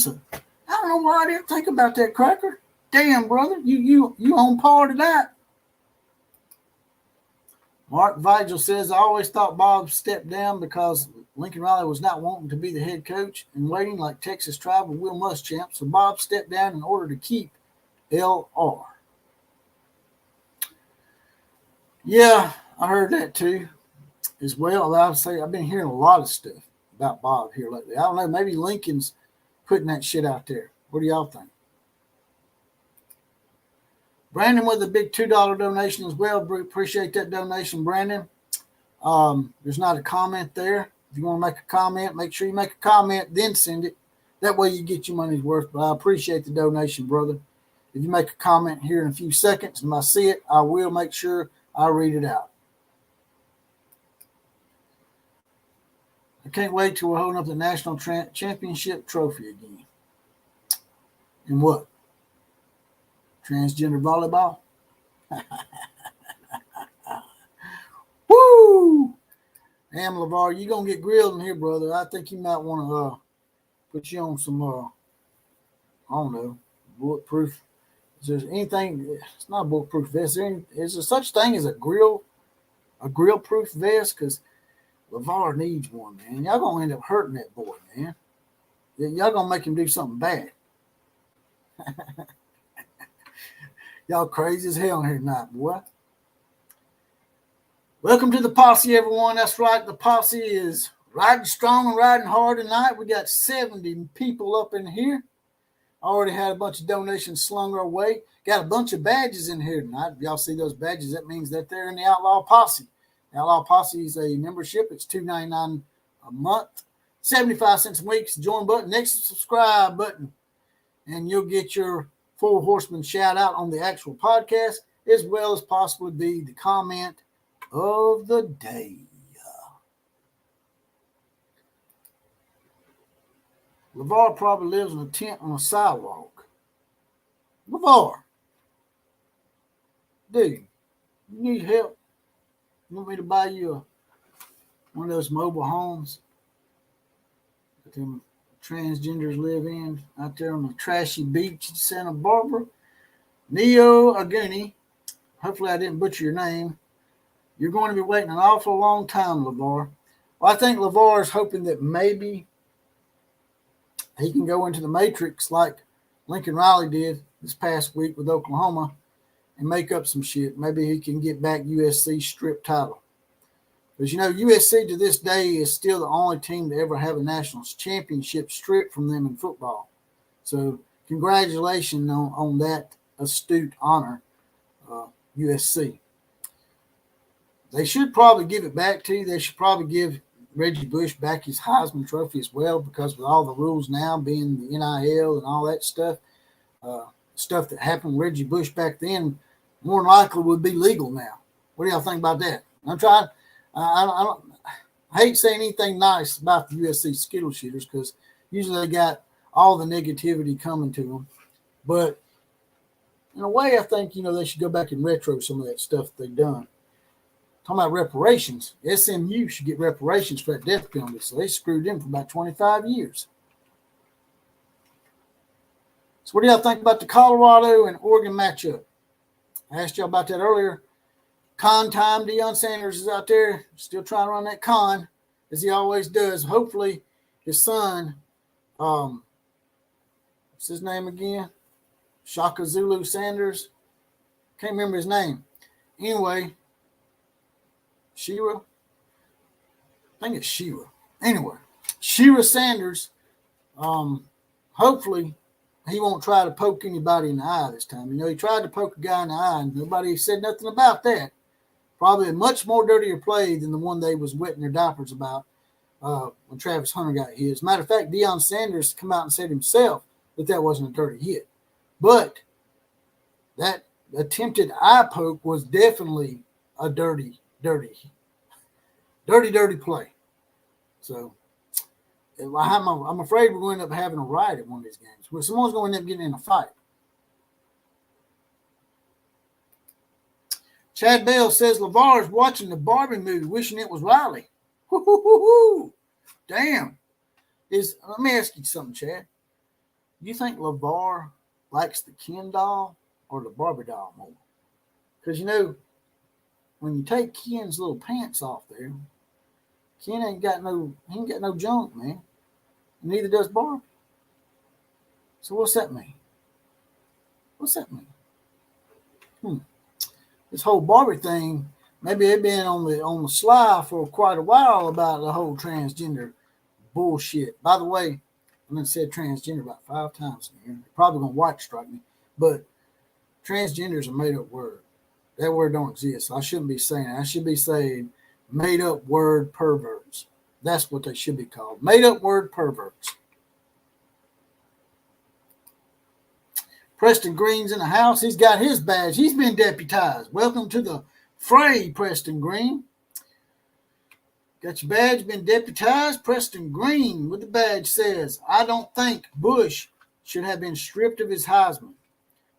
don't know why I didn't think about that, Cracker. Damn, brother, you on par to that. Mark Vigil says, I always thought Bob stepped down because Lincoln Riley was not wanting to be the head coach and waiting like Texas Tribal Will Muschamp. So Bob stepped down in order to keep LR. Yeah, I heard that too as well. I've been hearing a lot of stuff about Bob here lately. I don't know, maybe Lincoln's putting that shit out there. What do y'all think? Brandon with a big $2 donation as well. Appreciate that donation, Brandon. There's not a comment there. If you want to make a comment, make sure you make a comment, then send it. That way you get your money's worth. But I appreciate the donation, brother. If you make a comment here in a few seconds and I see it, I will make sure I read it out. I can't wait till we're holding up the national championship trophy again. And what? Transgender volleyball? Woo! Damn, LeVar, you going to get grilled in here, brother. I think you might want to put you on some, I don't know, bulletproof. Is there anything? It's not a bulletproof vest. Is there such thing as a grill-proof vest? Because LeVar needs one, man. Y'all going to end up hurting that boy, man. Y'all going to make him do something bad. Y'all crazy as hell here tonight, boy. Welcome to the posse, everyone. That's right. The posse is riding strong and riding hard tonight. We got 70 people up in here. Already had a bunch of donations slung our way. Got a bunch of badges in here tonight. If y'all see those badges, that means that they're in the Outlaw Posse. The Outlaw Posse is a membership. It's $2.99 a month, 75 cents a week. It's the join button next to the subscribe button. And you'll get your Four Horsemen shout out on the actual podcast, as well as possibly be the comment of the day. LeVar probably lives in a tent on a sidewalk. LeVar, dude, you need help? You want me to buy you one of those mobile homes that them transgenders live in out there on the trashy beach in Santa Barbara? Neo Aguni, hopefully I didn't butcher your name. You're going to be waiting an awful long time, LeVar. Well, I think LeVar is hoping that maybe he can go into the Matrix like Lincoln Riley did this past week with Oklahoma and make up some shit. Maybe he can get back USC's strip title. Because, USC to this day is still the only team to ever have a national championship stripped from them in football. So congratulations on that astute honor, USC. They should probably give it back to you. They should probably give Reggie Bush back his Heisman Trophy as well, because with all the rules now being the NIL and all that stuff, stuff that happened with Reggie Bush back then more than likely would be legal now. What do y'all think about that? I hate saying anything nice about the USC Skittle Shooters because usually they got all the negativity coming to them. But in a way, I think, they should go back and retro some of that stuff they've done. Talking about reparations, SMU should get reparations for that death penalty. So they screwed them for about 25 years. So what do y'all think about the Colorado and Oregon matchup? I asked y'all about that earlier. Con time, Deion Sanders is out there still trying to run that con, as he always does. Hopefully his son, what's his name again? Shaka Zulu Sanders. Can't remember his name. Anyway, Shira. I think it's Shira. Anyway, Shira Sanders, hopefully he won't try to poke anybody in the eye this time. He tried to poke a guy in the eye, and nobody said nothing about that. Probably a much more dirtier play than the one they was wetting their diapers about when Travis Hunter got hit. As a matter of fact, Deion Sanders come out and said himself that wasn't a dirty hit. But that attempted eye poke was definitely a dirty play. So I'm afraid we're going to end up having a riot at one of these games where someone's going to end up getting in a fight. Chad Bell says LeVar is watching the Barbie movie, wishing it was Riley. Woo-hoo-hoo-hoo. Damn. Let me ask you something, Chad. You think LeVar likes the Ken doll or the Barbie doll more? Because, when you take Ken's little pants off there, Ken ain't got no junk, man. Neither does Barbie. So what's that mean? This whole Barbie thing, maybe they've been on the sly for quite a while about the whole transgender bullshit. By the way, I done said transgender about 5 times in here. They're probably gonna watch strike me, but transgender is a made-up word. That word don't exist. So I shouldn't be saying it. I should be saying made-up word perverts. That's what they should be called. Made-up word perverts. Preston Green's in the house. He's got his badge. He's been deputized. Welcome to the fray, Preston Green. Got your badge, been deputized. Preston Green with the badge says, I don't think Bush should have been stripped of his Heisman.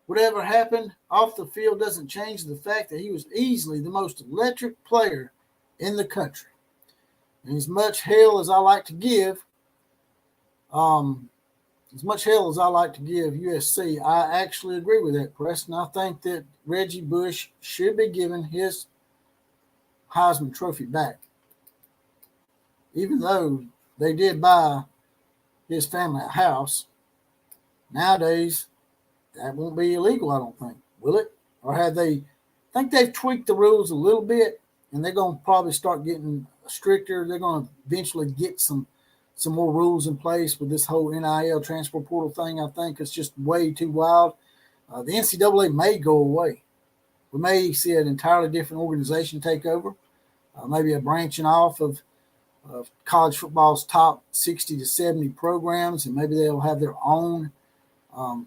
Whatever happened off the field doesn't change the fact that he was easily the most electric player in the country. And as much hell as I like to give USC, I actually agree with that, Preston. I think that Reggie Bush should be given his Heisman Trophy back. Even though they did buy his family a house, nowadays that won't be illegal, I don't think. Will it? Or have they? I think they've tweaked the rules a little bit, and they're going to probably start getting stricter. They're going to eventually get some more rules in place with this whole NIL transfer portal thing. I think it's just way too wild. The NCAA may go away. We may see an entirely different organization take over, maybe a branching off of college football's top 60 to 70 programs, and maybe they'll have their own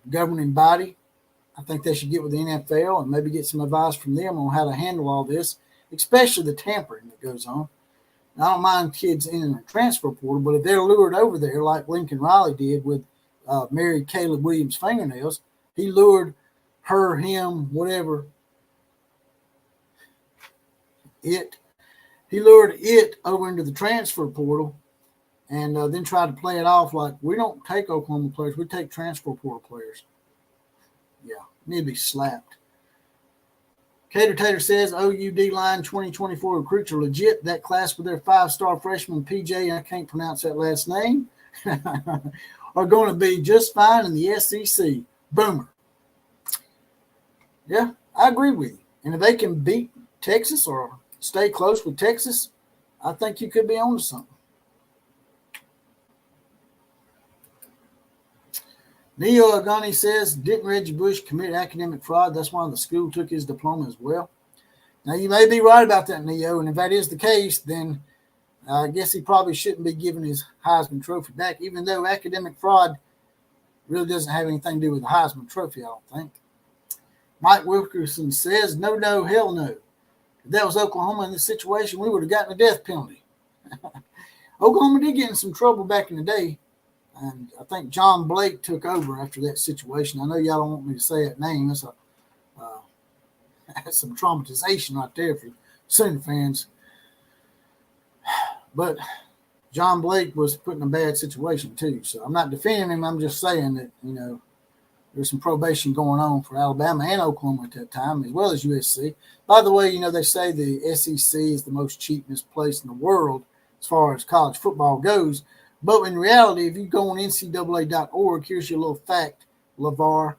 governing body. I think they should get with the NFL and maybe get some advice from them on how to handle all this, especially the tampering that goes on. Now, I don't mind kids in the transfer portal, but if they're lured over there like Lincoln Riley did with Mary Caleb Williams' fingernails, he lured her, him, whatever, he lured it over into the transfer portal and then tried to play it off like, we don't take Oklahoma players, we take transfer portal players. Yeah, need to be slapped. Cater Tater says OUD line 2024 recruits are legit. That class with their 5-star freshman PJ, I can't pronounce that last name, are going to be just fine in the SEC. Boomer. Yeah, I agree with you. And if they can beat Texas or stay close with Texas, I think you could be on to something. Neo Agani says, didn't Reggie Bush commit academic fraud? That's why the school took his diploma as well. Now, you may be right about that, Neo, and if that is the case, then I guess he probably shouldn't be giving his Heisman Trophy back, even though academic fraud really doesn't have anything to do with the Heisman Trophy, I don't think. Mike Wilkerson says, no, hell no. If that was Oklahoma in this situation, we would have gotten a death penalty. Oklahoma did get in some trouble back in the day. And I think John Blake took over after that situation. I know y'all don't want me to say that name. That's some traumatization right there for Sooner fans. But John Blake was put in a bad situation too. So I'm not defending him. I'm just saying that, there's some probation going on for Alabama and Oklahoma at that time, as well as USC. By the way, they say the SEC is the most cheapest place in the world as far as college football goes. But in reality, if you go on NCAA.org, here's your little fact, LeVar,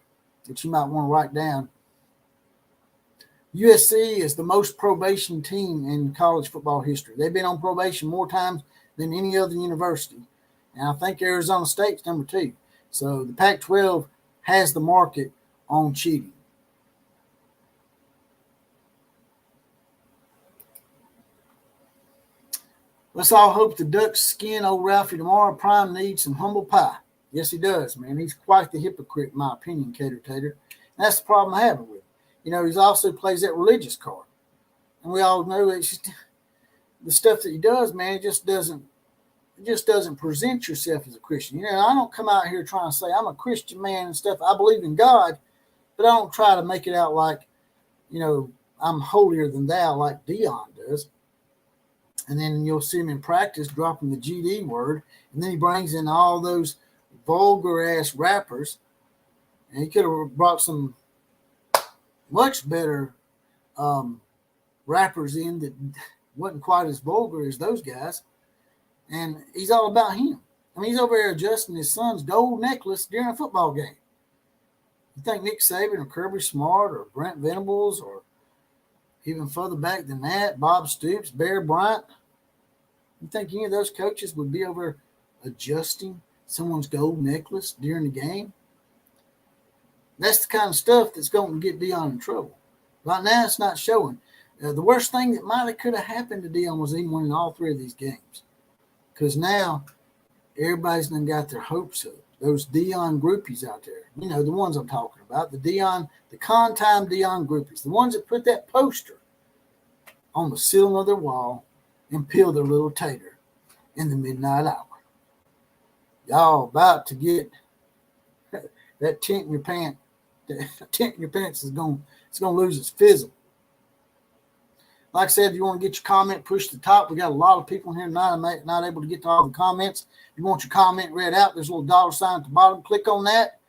that you might want to write down. USC is the most probation team in college football history. They've been on probation more times than any other university. And I think Arizona State's number 2. So the Pac-12 has the market on cheating. Let's all hope the Ducks skin old Ralphie tomorrow. Prime needs some humble pie. Yes, he does, man. He's quite the hypocrite, in my opinion, Cater Tater. And that's the problem I have with him. You know, he also plays that religious card. And we all know it's just, the stuff that he does, man, it just doesn't present yourself as a Christian. You know, I don't come out here trying to say I'm a Christian man and stuff. I believe in God, but I don't try to make it out like, you know, I'm holier than thou like Dion does. And then you'll see him in practice dropping the GD word. And then he brings in all those vulgar-ass rappers. And he could have brought some much better rappers in that wasn't quite as vulgar as those guys. And he's all about him. I mean, he's over there adjusting his son's gold necklace during a football game. You think Nick Saban or Kirby Smart or Brent Venables or even further back than that, Bob Stoops, Bear Bryant, you think any of those coaches would be over adjusting someone's gold necklace during the game? That's the kind of stuff that's going to get Dion in trouble. Right now, it's not showing. The worst thing that might have could have happened to Dion was him winning all three of these games. Because now everybody's done got their hopes up. Those Dion groupies out there, you know, the ones I'm talking about, the con-time Dion groupies, the ones that put that poster on the ceiling of their wall and peel their little tater in the midnight hour. Y'all about to get that tent in your pants. The tent in your pants is going to lose its fizzle. Like I said, if you want to get your comment pushed to the top, we got a lot of people in here tonight. I'm not able to get to all the comments. If you want your comment read out, there's a little dollar sign at the bottom. Click on that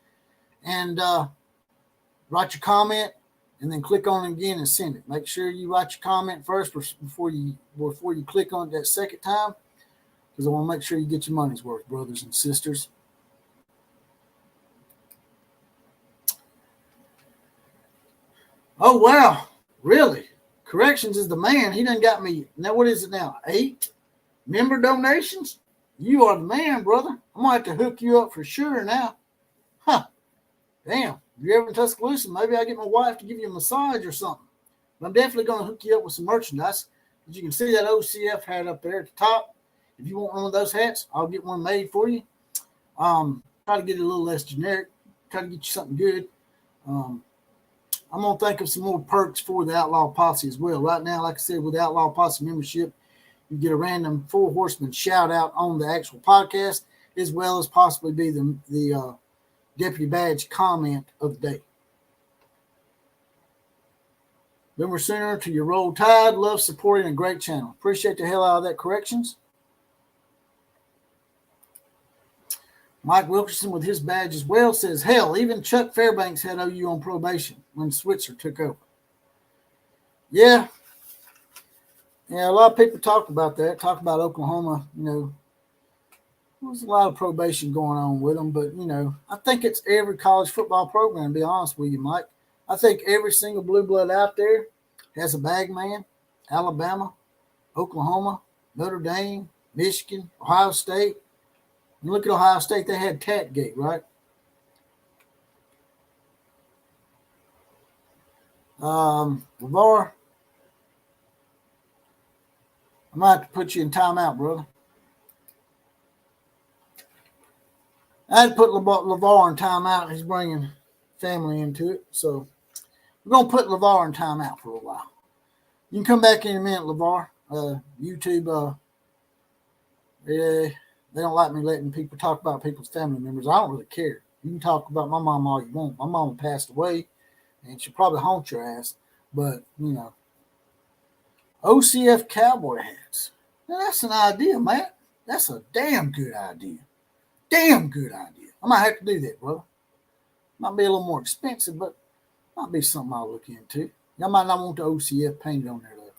and write your comment, and then click on it again and send it. Make sure you write your comment first before you click on it that second time, because I want to make sure you get your money's worth, brothers and sisters. Oh, wow. Really? Corrections is the man. He done got me. Now, what is it now? 8 member donations? You are the man, brother. I'm going to have to hook you up for sure now. Huh. Damn. If you're ever in Tuscaloosa, maybe I'll get my wife to give you a massage or something. But I'm definitely going to hook you up with some merchandise. As you can see that OCF hat up there at the top. If you want one of those hats, I'll get one made for you. Try to get it a little less generic. Try to get you something good. I'm going to think of some more perks for the Outlaw Posse as well. Right now, like I said, with the Outlaw Posse membership, you get a random Four Horsemen shout out on the actual podcast, as well as possibly be the Deputy Badge comment of the day. Remember, sooner to your Roll Tide. Love supporting a great channel. Appreciate the hell out of that, Corrections. Mike Wilkerson with his badge as well says, hell, even Chuck Fairbanks had OU on probation when Switzer took over. Yeah, a lot of people talk about that, talk about Oklahoma, you know. There's a lot of probation going on with them, but, you know, I think it's every college football program, to be honest with you, Mike. I think every single blue blood out there has a bag man. Alabama, Oklahoma, Notre Dame, Michigan, Ohio State. And look at Ohio State, they had Tatgate, right? LeVar, I might have to put you in timeout, brother. I had to put LeVar in timeout. He's bringing family into it. So we're going to put LeVar in timeout for a while. You can come back in a minute, LeVar. YouTube, they don't like me letting people talk about people's family members. I don't really care. You can talk about my mom all you want. My mama passed away, and she'll probably haunt your ass. But, you know, OCF cowboy hats. Now, that's an idea, man. That's a damn good idea. Damn good idea. I might have to do that, brother. Might be a little more expensive, but might be something I'll look into. Y'all might not want the OCF painted on there, though.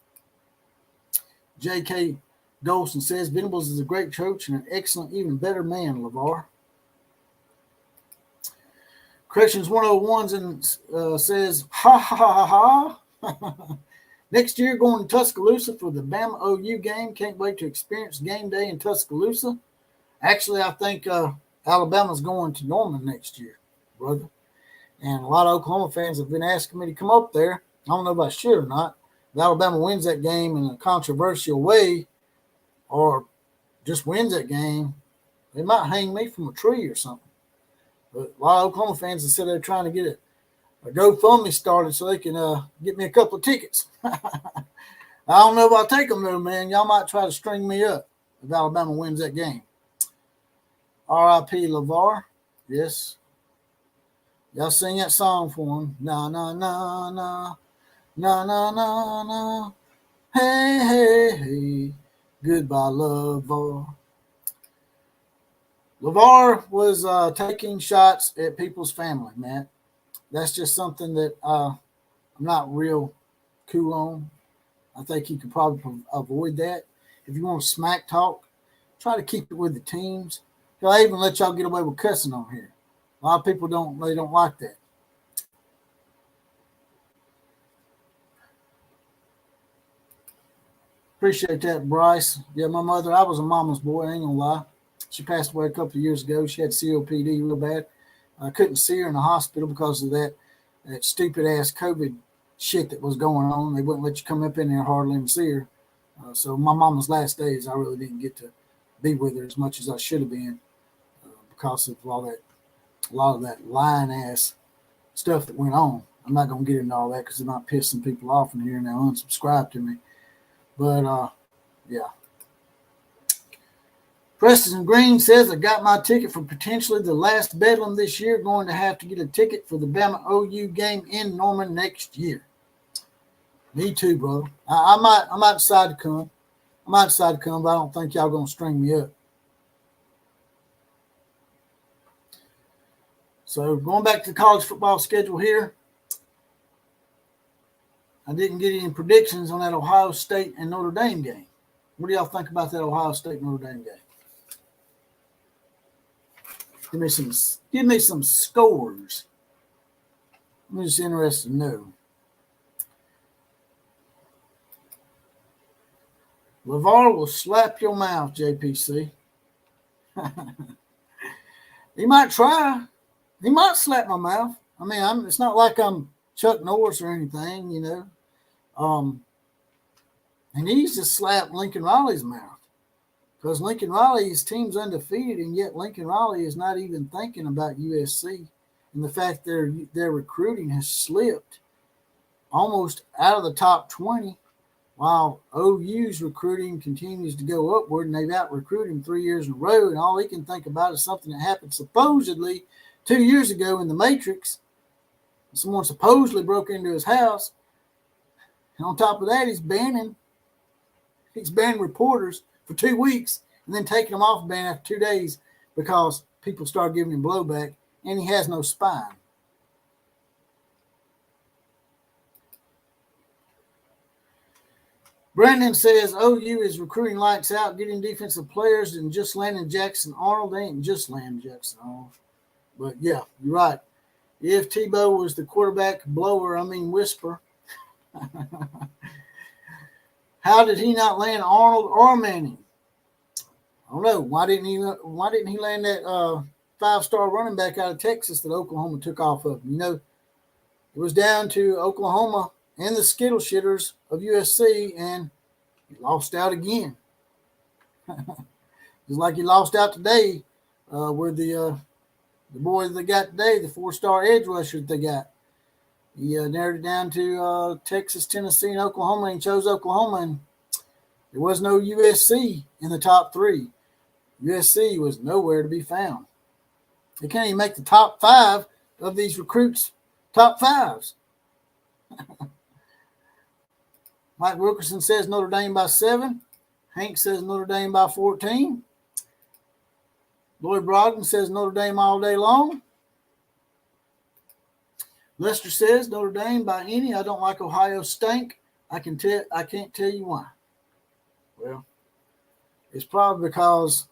J.K. Golson says, Venables is a great coach and an excellent, even better man, LeVar. Corrections 101 says, ha, ha, ha, ha. Next year, going to Tuscaloosa for the Bama OU game. Can't wait to experience game day in Tuscaloosa. Actually, I think Alabama's going to Norman next year, brother. And a lot of Oklahoma fans have been asking me to come up there. I don't know if I should or not. If Alabama wins that game in a controversial way or just wins that game, they might hang me from a tree or something. But a lot of Oklahoma fans have said they're trying to get a GoFundMe started so they can get me a couple of tickets. I don't know if I'll take them though, man. Y'all might try to string me up if Alabama wins that game. R.I.P. LeVar. Yes. Y'all sing that song for him. Na, na, na, na. Na, na, na, na. Hey, hey, hey. Goodbye, LeVar. LeVar was taking shots at people's family, man. That's just something that I'm not real cool on. I think you could probably avoid that. If you want to smack talk, try to keep it with the teams. I even let y'all get away with cussing on here. A lot of people don't like that. Appreciate that, Bryce. Yeah, my mother, I was a mama's boy, I ain't gonna lie. She passed away a couple of years ago. She had COPD real bad. I couldn't see her in the hospital because of that stupid ass COVID shit that was going on. They wouldn't let you come up in there hardly and see her. So my mama's last days, I really didn't get to be with her as much as I should have been because of a lot of that lying ass stuff that went on. I'm not gonna get into all that because it might piss some people off in here and they'll unsubscribe to me. But yeah. Preston Green says, I got my ticket for potentially the last Bedlam this year. Going to have to get a ticket for the Bama OU game in Norman next year. Me too, brother. I might decide to come. But I don't think y'all gonna string me up. So going back to the college football schedule here, I didn't get any predictions on that Ohio State and Notre Dame game. What do y'all think about that Ohio State Notre Dame game? Give me some scores. I'm just interested to know. LeVar will slap your mouth, JPC. He might try. He might slap my mouth. I mean, it's not like I'm Chuck Norris or anything, you know. And he needs to slap Lincoln Riley's mouth because Lincoln Riley's team's undefeated, and yet Lincoln Riley is not even thinking about USC. And the fact their recruiting has slipped almost out of the top 20, while OU's recruiting continues to go upward, and they've out-recruited him 3 years in a row, and all he can think about is something that happened supposedly 2 years ago in the Matrix. Someone supposedly broke into his house. And on top of that, he's banning reporters for 2 weeks and then taking them off ban after 2 days because people start giving him blowback, and he has no spine. Brandon says OU is recruiting lights out, getting defensive players, and just landing Jackson Arnold. They ain't just landing Jackson Arnold. But yeah, you're right. If Tebow was the quarterback whisper, how did he not land Arnold or Manning? I don't know. Why didn't he land that 5-star running back out of Texas that Oklahoma took off of? You know, it was down to Oklahoma and the Skittle shitters of USC, and he lost out again. Just like he lost out today with the boy that they got today, the 4-star edge rusher that they got. He narrowed it down to Texas, Tennessee, and Oklahoma, and chose Oklahoma, and there was no USC in the top 3. USC was nowhere to be found. They can't even make the top 5 of these recruits' top 5s. Mike Wilkerson says Notre Dame by 7. Hank says Notre Dame by 14. Lloyd Brogdon says Notre Dame all day long. Lester says Notre Dame by any. I don't like Ohio State. I can't tell you why. Well, it's probably because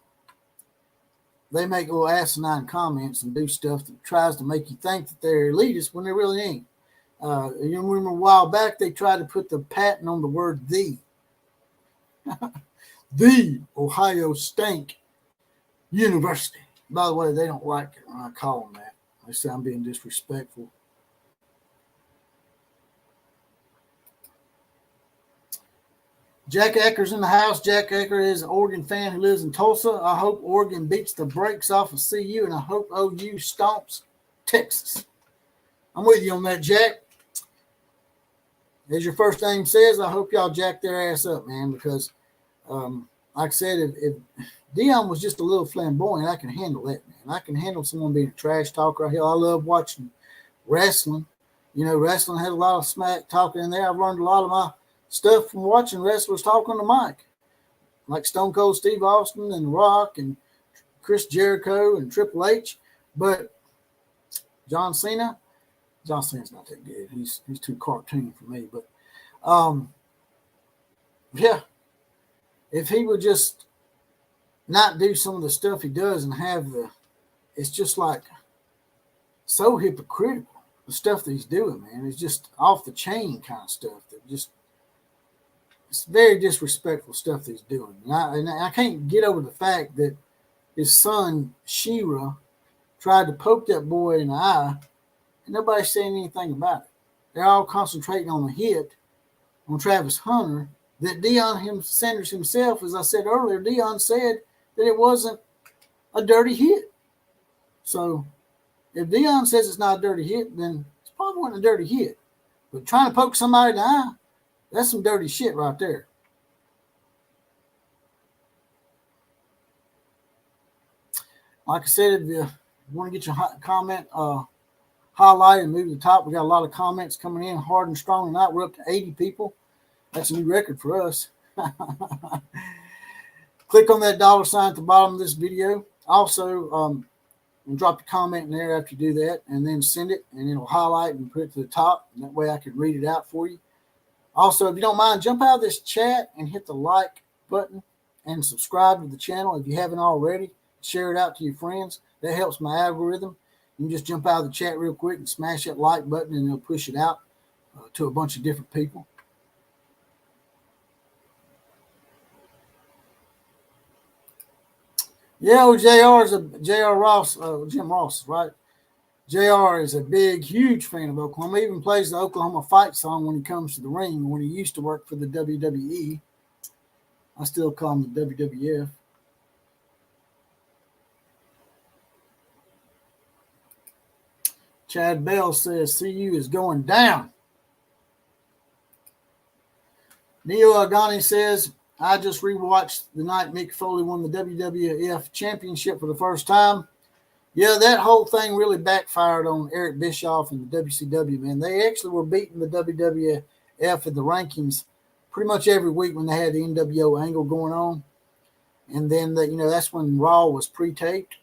they make little asinine comments and do stuff that tries to make you think that they're elitist when they really ain't. You remember a while back they tried to put the patent on the word "the." The Ohio State University. By the way, they don't like it when I call them that. They say I'm being disrespectful. Jack Ecker's in the house. Jack Ecker is an Oregon fan who lives in Tulsa. I hope Oregon beats the brakes off of CU, and I hope OU stomps Texas. I'm with you on that, Jack. As your first name says, I hope y'all jack their ass up, man, because like I said, if Dion was just a little flamboyant, I can handle that, man. I can handle someone being a trash talker. Hell, I love watching wrestling. You know, wrestling has a lot of smack talking in there. I've learned a lot of my stuff from watching wrestlers talk on the mic, like Stone Cold Steve Austin and The Rock and Chris Jericho and Triple H. But John Cena's not that good. He's too cartoony for me. But yeah, if he would just not do some of the stuff he does and have it's just like so hypocritical. The stuff that he's doing, man, is just off the chain kind of stuff that just, it's very disrespectful stuff that he's doing. And I can't get over the fact that his son, Shira, tried to poke that boy in the eye, and nobody's saying anything about it. They're all concentrating on the hit on Travis Hunter that Deion Sanders himself, as I said earlier, Deion said that it wasn't a dirty hit. So if Deion says it's not a dirty hit, then it's probably wasn't a dirty hit. But trying to poke somebody in the eye, that's some dirty shit right there. Like I said, if you want to get your comment highlighted and move to the top, we got a lot of comments coming in hard and strong tonight. We're up to 80 people. That's a new record for us. Click on that $ at the bottom of this video. Also, and drop a comment in there after you do that, and then send it, and it'll highlight and put it to the top. And that way I can read it out for you. Also, if you don't mind, jump out of this chat and hit the like button and subscribe to the channel if you haven't already. Share it out to your friends. That helps my algorithm. You can just jump out of the chat real quick and smash that like button, and it'll push it out to a bunch of different people. Yeah, Jim Ross, right? JR is a big, huge fan of Oklahoma. He even plays the Oklahoma fight song when he comes to the ring. When he used to work for the WWE, I still call him the WWF. Chad Bell says CU is going down. Neil Agani says, I just rewatched the night Mick Foley won the WWF championship for the first time. Yeah, that whole thing really backfired on Eric Bischoff and the WCW, man. They actually were beating the WWF in the rankings pretty much every week when they had the NWO angle going on. And then, that's when Raw was pre-taped.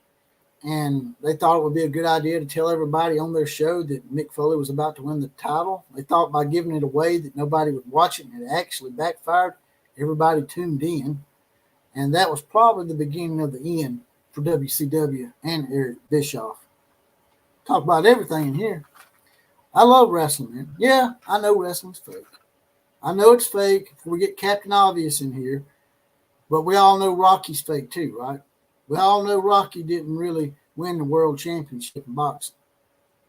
And they thought it would be a good idea to tell everybody on their show that Mick Foley was about to win the title. They thought by giving it away that nobody would watch it, and it actually backfired. Everybody tuned in, and that was probably the beginning of the end for WCW and Eric Bischoff. Talk about everything in here. I love wrestling, man. Yeah, I know wrestling's fake. I know it's fake. We get Captain Obvious in here, but we all know Rocky's fake too, right? We all know Rocky didn't really win the world championship in boxing.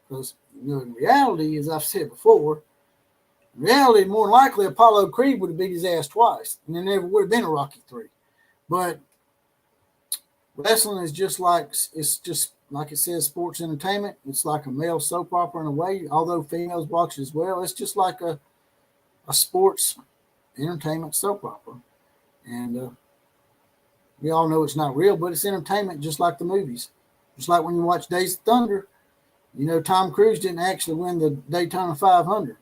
Because, in reality, as I've said before, in reality, more than likely, Apollo Creed would have beat his ass twice, and there never would have been a Rocky 3. But wrestling is just like it says, sports entertainment. It's like a male soap opera in a way, although females watch as well. It's just like a sports entertainment soap opera. And we all know it's not real, but it's entertainment just like the movies. Just like when you watch Days of Thunder, Tom Cruise didn't actually win the Daytona 500.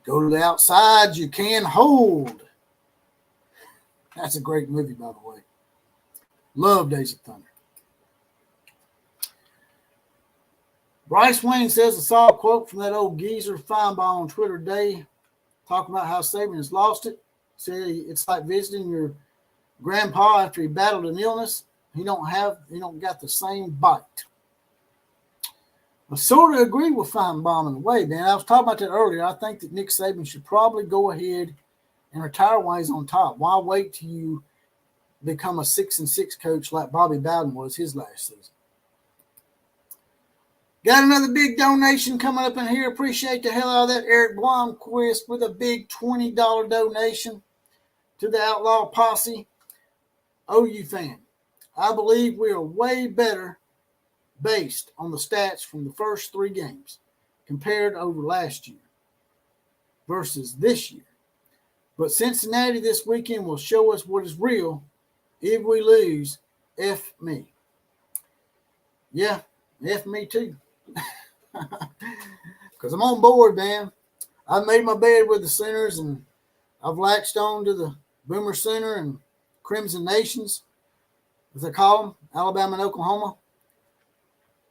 Go to the outside, you can hold. That's a great movie, by the way. Love Days of Thunder. Bryce Wayne says, I saw a quote from that old geezer Feinbaum on Twitter today, talking about how Saban has lost it. Said it's like visiting your grandpa after he battled an illness. He don't got the same bite. I sort of agree with Feinbaum in a way, man. I was talking about that earlier. I think that Nick Saban should probably go ahead and retire while he's on top. Why wait till you become a 6-6 coach like Bobby Bowden was his last season? Got another big donation coming up in here. Appreciate the hell out of that. Eric Blomquist with a big $20 donation to the Outlaw Posse. OU fan, I believe we are way better based on the stats from the first 3 games compared over last year versus this year. But Cincinnati this weekend will show us what is real. If we lose, F me. Yeah, F me too. Because I'm on board, man. I've made my bed with the Sooners, and I've latched on to the Boomer Sooner and Crimson Nations, as they call them, Alabama and Oklahoma.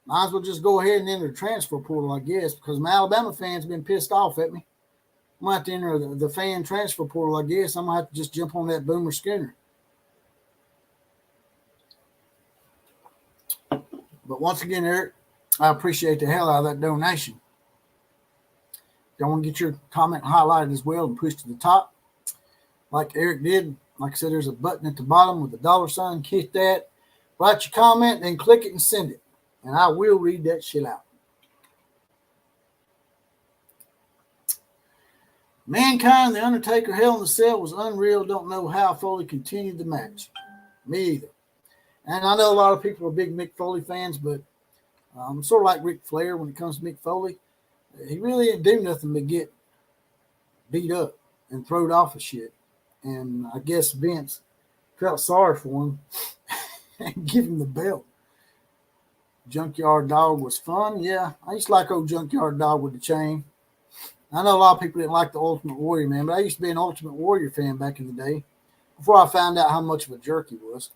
Might as well just go ahead and enter the transfer portal, I guess, because my Alabama fans have been pissed off at me. I'm going to have to enter the fan transfer portal, I guess. I'm going to have to just jump on that Boomer Skinner. But once again, Eric, I appreciate the hell out of that donation. Y'all want to get your comment highlighted as well and pushed to the top, like Eric did. Like I said, there's a button at the bottom with the $sign. Hit that. Write your comment, then click it and send it. And I will read that shit out. Mankind, The Undertaker, Hell in the Cell was unreal. Don't know how Foley continued the match. Me either. And I know a lot of people are big Mick Foley fans, but sort of like Ric Flair when it comes to Mick Foley. He really didn't do nothing but get beat up and thrown off of shit. And I guess Vince felt sorry for him and give him the belt. Junkyard Dog was fun. Yeah, I used to like old Junkyard Dog with the chain. I know a lot of people didn't like the Ultimate Warrior, man, but I used to be an Ultimate Warrior fan back in the day before I found out how much of a jerk he was.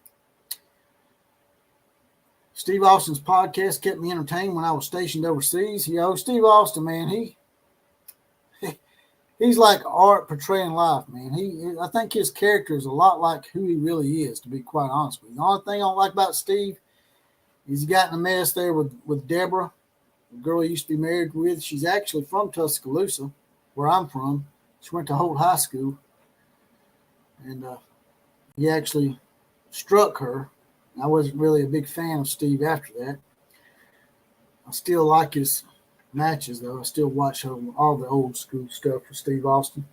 Steve Austin's podcast kept me entertained when I was stationed overseas. Steve Austin, man, he's like art portraying life, man. I think his character is a lot like who he really is, to be quite honest with you. The only thing I don't like about Steve is he got in a mess there with Deborah, the girl he used to be married with. She's actually from Tuscaloosa, where I'm from. She went to Holt High School. And he actually struck her. I wasn't really a big fan of Steve after that. I still like his matches, though. I still watch all the old school stuff for Steve Austin.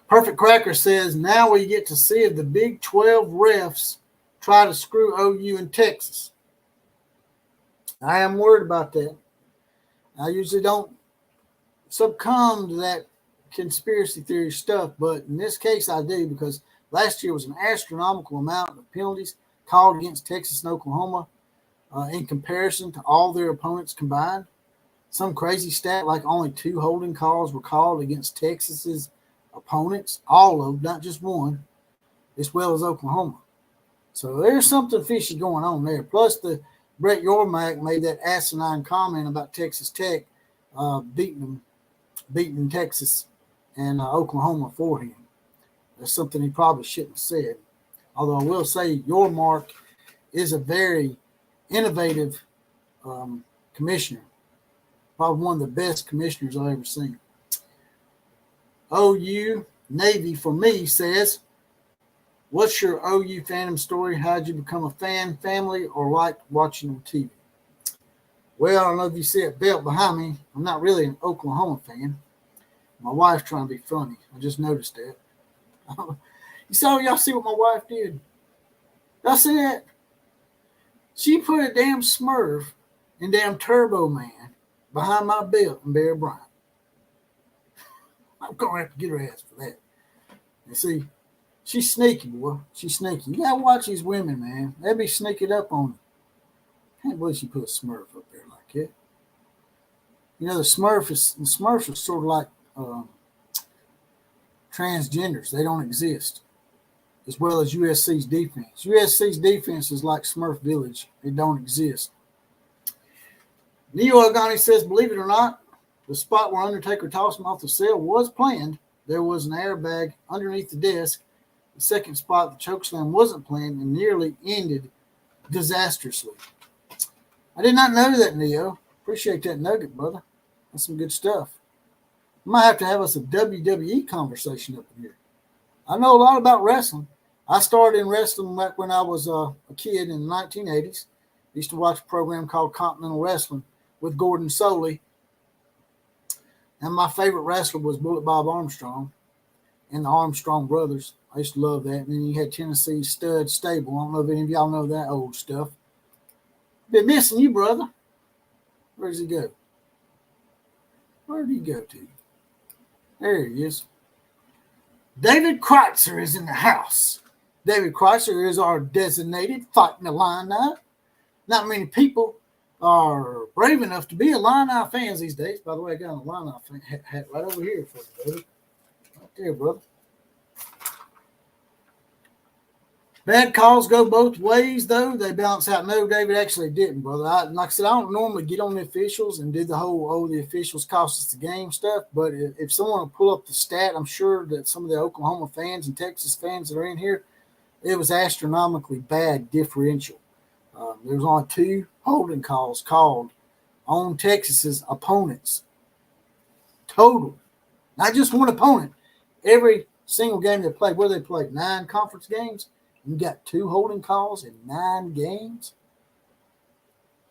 Perfect Cracker says, now we get to see if the Big 12 refs try to screw OU in Texas. I am worried about that. I usually don't succumb to that conspiracy theory stuff, but in this case I do, because last year was an astronomical amount of penalties called against Texas and Oklahoma in comparison to all their opponents combined. Some crazy stat like only 2 holding calls were called against Texas's opponents, all of them, not just one, as well as Oklahoma. So there's something fishy going on there. Plus, Brett Yormark made that asinine comment about Texas Tech beating Texas and Oklahoma for him. That's something he probably shouldn't have said. Although I will say Yormark is a very innovative commissioner. Probably one of the best commissioners I've ever seen. OU Navy for me says, what's your OU fandom story? How'd you become a fan, family, or like watching on TV? Well, I don't know if you see that belt behind me. I'm not really an Oklahoma fan. My wife's trying to be funny. I just noticed that. Y'all see what my wife did? Y'all see that? She put a damn Smurf and damn Turbo Man behind my belt in Bear Bryant. I'm going to have to get her ass for that. You see, she's sneaky, boy. She's sneaky. You got to watch these women, man. They be sneaking up on you. Can't believe she put a Smurf up there like that. You know, the Smurfs are sort of like transgenders. They don't exist. As well as USC's defense. USC's defense is like Smurf Village. It don't exist. Neo Agani says, believe it or not, the spot where Undertaker tossed him off the cell was planned. There was an airbag underneath the desk. The second spot, the chokeslam, wasn't planned and nearly ended disastrously. I did not know that, Neo. Appreciate that nugget, brother. That's some good stuff. We might have to have us a WWE conversation up in here. I know a lot about wrestling. I started in wrestling back when I was a kid in the 1980s. I used to watch a program called Continental Wrestling with Gordon Soley. And my favorite wrestler was Bullet Bob Armstrong and the Armstrong brothers. I used to love that. And then you had Tennessee Stud Stable. I don't know if any of y'all know that old stuff. Been missing you, brother. Where does he go? Where did he go to? There he is. David Kreitzer is in the house. David Kreitzer is our designated Fighting Illini. Not many people are brave enough to be Illini fans these days. By the way, I got an Illini hat right over here for you, brother. Right there, brother. Bad calls go both ways, though. They balance out. No, David actually didn't, brother. Like I said, I don't normally get on the officials and do the whole, the officials cost us the game stuff. But if someone will pull up the stat, I'm sure that some of the Oklahoma fans and Texas fans that are in here, it was astronomically bad differential. There was only 2 holding calls called on Texas's opponents. Total. Not just one opponent. Every single game they played, where they played 9 conference games, you got 2 holding calls in 9 games.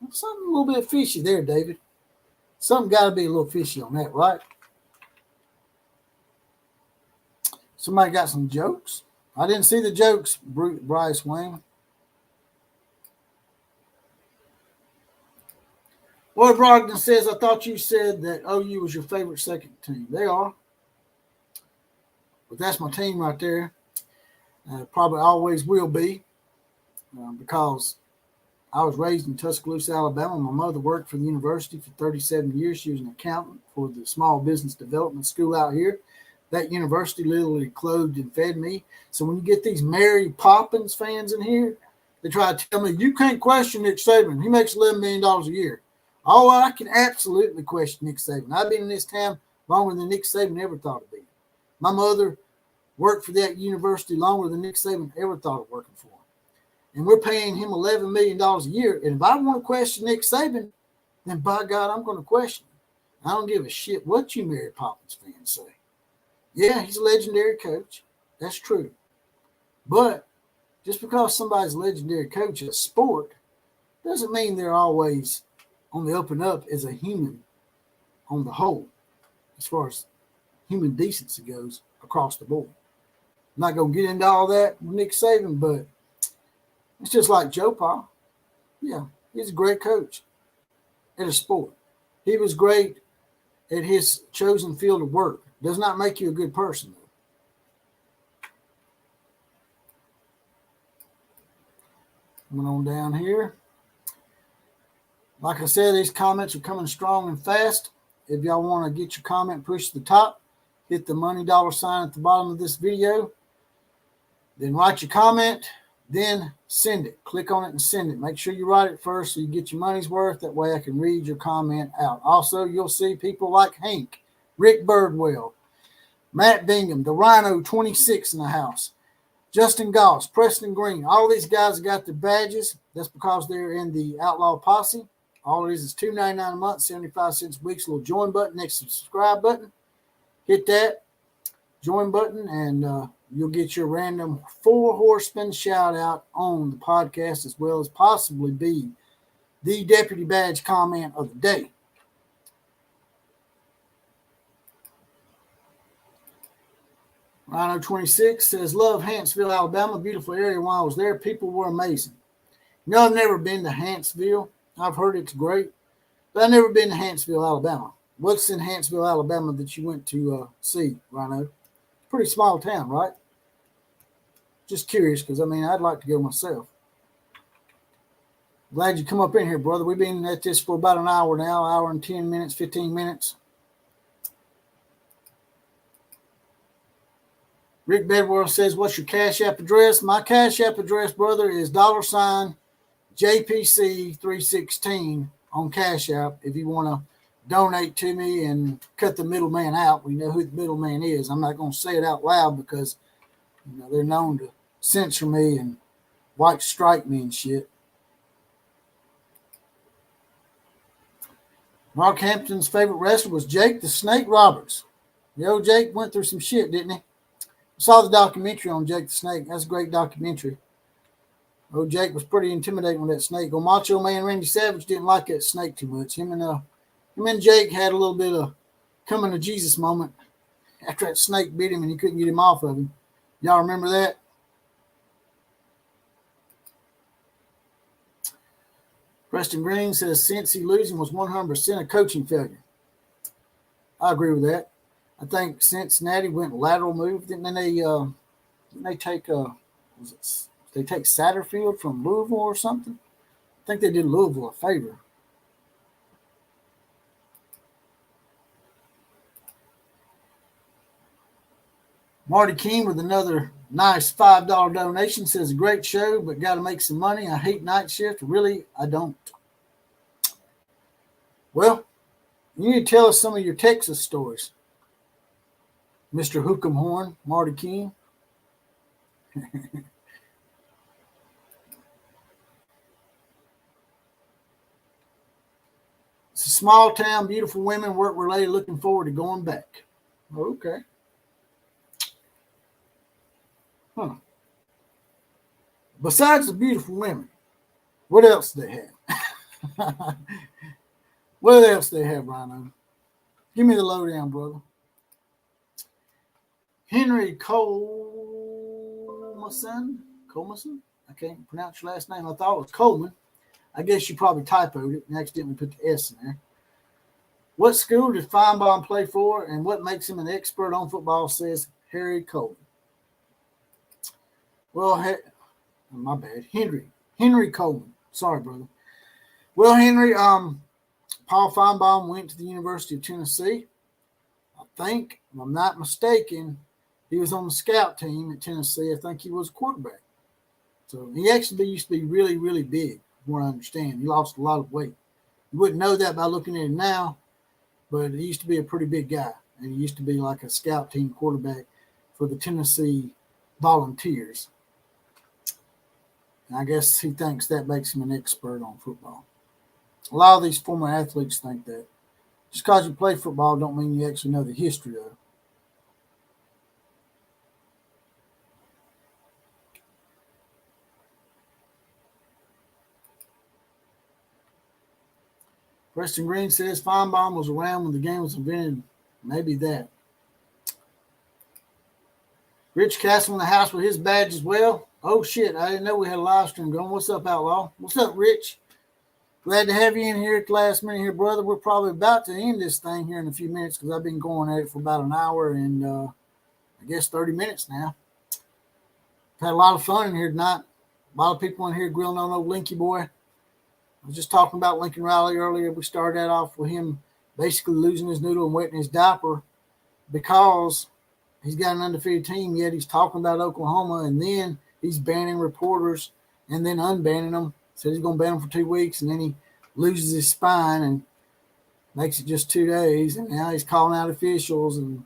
Something a little bit fishy there, David. Something got to be a little fishy on that, right? Somebody got some jokes? I didn't see the jokes, Bryce Wayne. Roy Brogdon says, I thought you said that OU was your favorite second team. They are. But that's my team right there. Probably always will be because I was raised in Tuscaloosa, Alabama. My mother worked for the university for 37 years. She was an accountant for the small business development school out here. That university literally clothed and fed me. So when you get these Mary Poppins fans in here, they try to tell me, you can't question Nick Saban. He makes $11 million a year. Oh, I can absolutely question Nick Saban. I've been in this town longer than Nick Saban ever thought of being. My mother worked for that university longer than Nick Saban ever thought of working for him. And we're paying him $11 million a year. And if I want to question Nick Saban, then by God, I'm going to question him. I don't give a shit what you Mary Poppins fans say. Yeah, he's a legendary coach. That's true. But just because somebody's a legendary coach at a sport doesn't mean they're always on the up and up as a human on the whole, as far as human decency goes across the board. I'm not going to get into all that with Nick Saban, but it's just like Joe Pa. Yeah, he's a great coach at a sport. He was great at his chosen field of work. Does not make you a good person, though. Coming on down here. Like I said, these comments are coming strong and fast. If y'all want to get your comment pushed to the top, hit the money $ sign at the bottom of this video. Then write your comment, then send it. Click on it and send it. Make sure you write it first so you get your money's worth. That way I can read your comment out. Also, you'll see people like Hank, Rick Birdwell, Matt Bingham, the Rhino 26 in the house, Justin Goss, Preston Green. All these guys got their badges. That's because they're in the Outlaw Posse. All it is $2.99 a month, 75 cents a week. So little join button next to the subscribe button. Hit that join button, and you'll get your random 4 horsemen shout out on the podcast, as well as possibly be the Deputy Badge comment of the day. Rhino 26 says, love Hanceville, Alabama. Beautiful area. While I was there, people were amazing. You know, I've never been to Hanceville. I've heard it's great, but I've never been to Hanceville, Alabama. What's in Hanceville, Alabama that you went to see, Rhino? Pretty small town, right? Just curious, because, I mean, I'd like to go myself. Glad you come up in here, brother. We've been at this for about an hour now, hour and 10 minutes, 15 minutes. Rick Bedwell says, what's your Cash App address? My Cash App address, brother, is $JPC316 on Cash App. If you want to donate to me and cut the middleman out, we know who the middleman is. I'm not going to say it out loud because, you know, they're known to censor me and white strike me and shit. Mark Hampton's favorite wrestler was Jake the Snake Roberts. Yo, Jake went through some shit, didn't he? I saw the documentary on Jake the Snake. That's a great documentary. Old Jake was pretty intimidating with that snake. Old Macho Man Randy Savage didn't like that snake too much. Him and Jake had a little bit of coming to Jesus moment after that snake bit him and he couldn't get him off of him. Y'all remember that? Preston Green says Cincy losing was 100% a coaching failure. I agree with that. I think Cincinnati went lateral move. Didn't they take they take Satterfield from Louisville or something? I think they did Louisville a favor. Marty King with another nice $5 donation says, a great show, but got to make some money. I hate night shift. Really, I don't. Well, you need to tell us some of your Texas stories, Mr. Hook'em Horn, Marty King. It's a small town, beautiful women, work related, looking forward to going back. Okay. Huh. Besides the beautiful women, what else do they have? What else do they have, Rhino? Give me the lowdown, brother. Henry Coleman. I can't pronounce your last name. I thought it was Coleman. I guess you probably typoed it and accidentally put the S in there. What school did Feinbaum play for and what makes him an expert on football, says Harry Coleman. Well, my bad. Henry Coleman. Sorry, brother. Well, Henry, Paul Feinbaum went to the University of Tennessee. I think, if I'm not mistaken, he was on the scout team at Tennessee. I think he was a quarterback. So he actually used to be really, really big, from what I understand. He lost a lot of weight. You wouldn't know that by looking at him now, but he used to be a pretty big guy. And he used to be like a scout team quarterback for the Tennessee Volunteers. And I guess he thinks that makes him an expert on football. A lot of these former athletes think that. Just because you play football don't mean you actually know the history of it. Preston Green says Feinbaum was around when the game was invented. Maybe that. Rich Castle in the house with his badge as well. Oh, shit. I didn't know we had a live stream going. What's up, Outlaw? What's up, Rich? Glad to have you in here at the last minute here, brother. We're probably about to end this thing here in a few minutes because I've been going at it for about an hour and I guess 30 minutes now. Had a lot of fun in here tonight. A lot of people in here grilling on old Linky Boy. I was just talking about Lincoln Riley earlier. We started that off with him basically losing his noodle and wetting his diaper because he's got an undefeated team, yet he's talking about Oklahoma, and then he's banning reporters and then unbanning them. Said he's going to ban them for 2 weeks, and then he loses his spine and makes it just 2 days, and now he's calling out officials and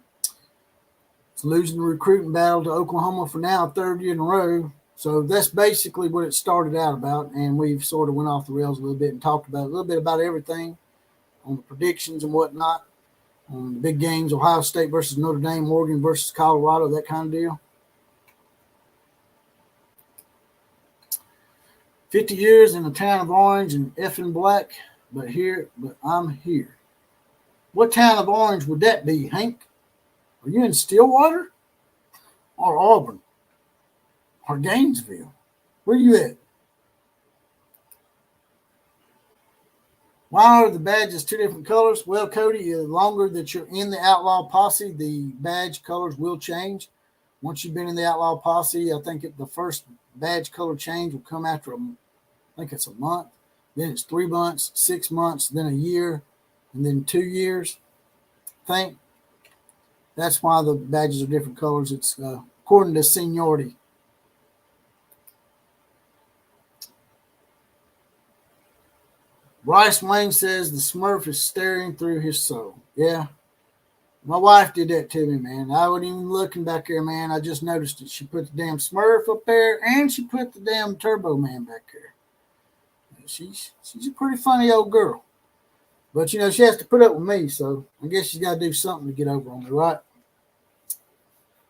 it's losing the recruiting battle to Oklahoma for now, third year in a row. So that's basically what it started out about, and we've sort of went off the rails a little bit and talked about a little bit about everything on the predictions and whatnot, on the big games, Ohio State versus Notre Dame, Oregon versus Colorado, that kind of deal. 50 years in the town of Orange and effing black, but I'm here. What town of Orange would that be, Hank? Are you in Stillwater or Auburn or Gainesville? Where you at? Why are the badges 2 different colors? Well, Cody, the longer that you're in the Outlaw Posse, the badge colors will change. Once you've been in the Outlaw Posse, I think the first badge color change will come after, I think it's a month. Then it's 3 months, 6 months, then a year, and then 2 years. I think that's why the badges are different colors. It's according to seniority. Bryce Wayne says the Smurf is staring through his soul. Yeah. My wife did that to me, man. I wasn't even looking back there, man. I just noticed it. She put the damn Smurf up there, and she put the damn Turbo Man back there. She's a pretty funny old girl. But, she has to put up with me, so I guess she's got to do something to get over on me, right?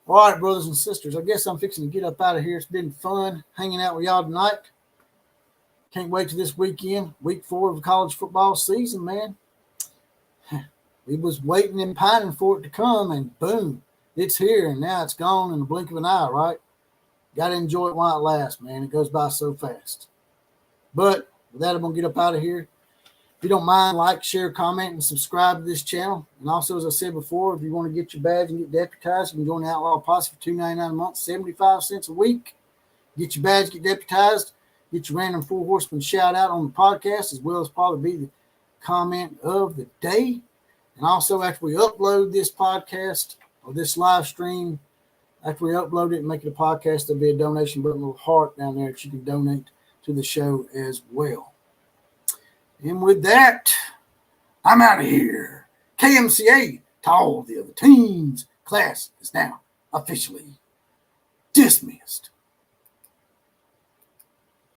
All right, brothers and sisters, I guess I'm fixing to get up out of here. It's been fun hanging out with y'all tonight. Can't wait to this weekend, week 4 of the college football season, man. We was waiting and pining for it to come, and boom, it's here, and now it's gone in the blink of an eye, right? Got to enjoy it while it lasts, man. It goes by so fast. But with that, I'm going to get up out of here. If you don't mind, like, share, comment, and subscribe to this channel. And also, as I said before, if you want to get your badge and get deputized, you can join the Outlaw Posse for $2.99 a month, 75 cents a week. Get your badge, get deputized, get your random 4 horseman shout out on the podcast, as well as probably be the comment of the day. And also, after we upload this podcast or this live stream, after we upload it and make it a podcast, there'll be a donation button, a little heart down there that you can donate to the show as well. And with that, I'm out of here. KMCA to all the other teams. Class is now officially dismissed.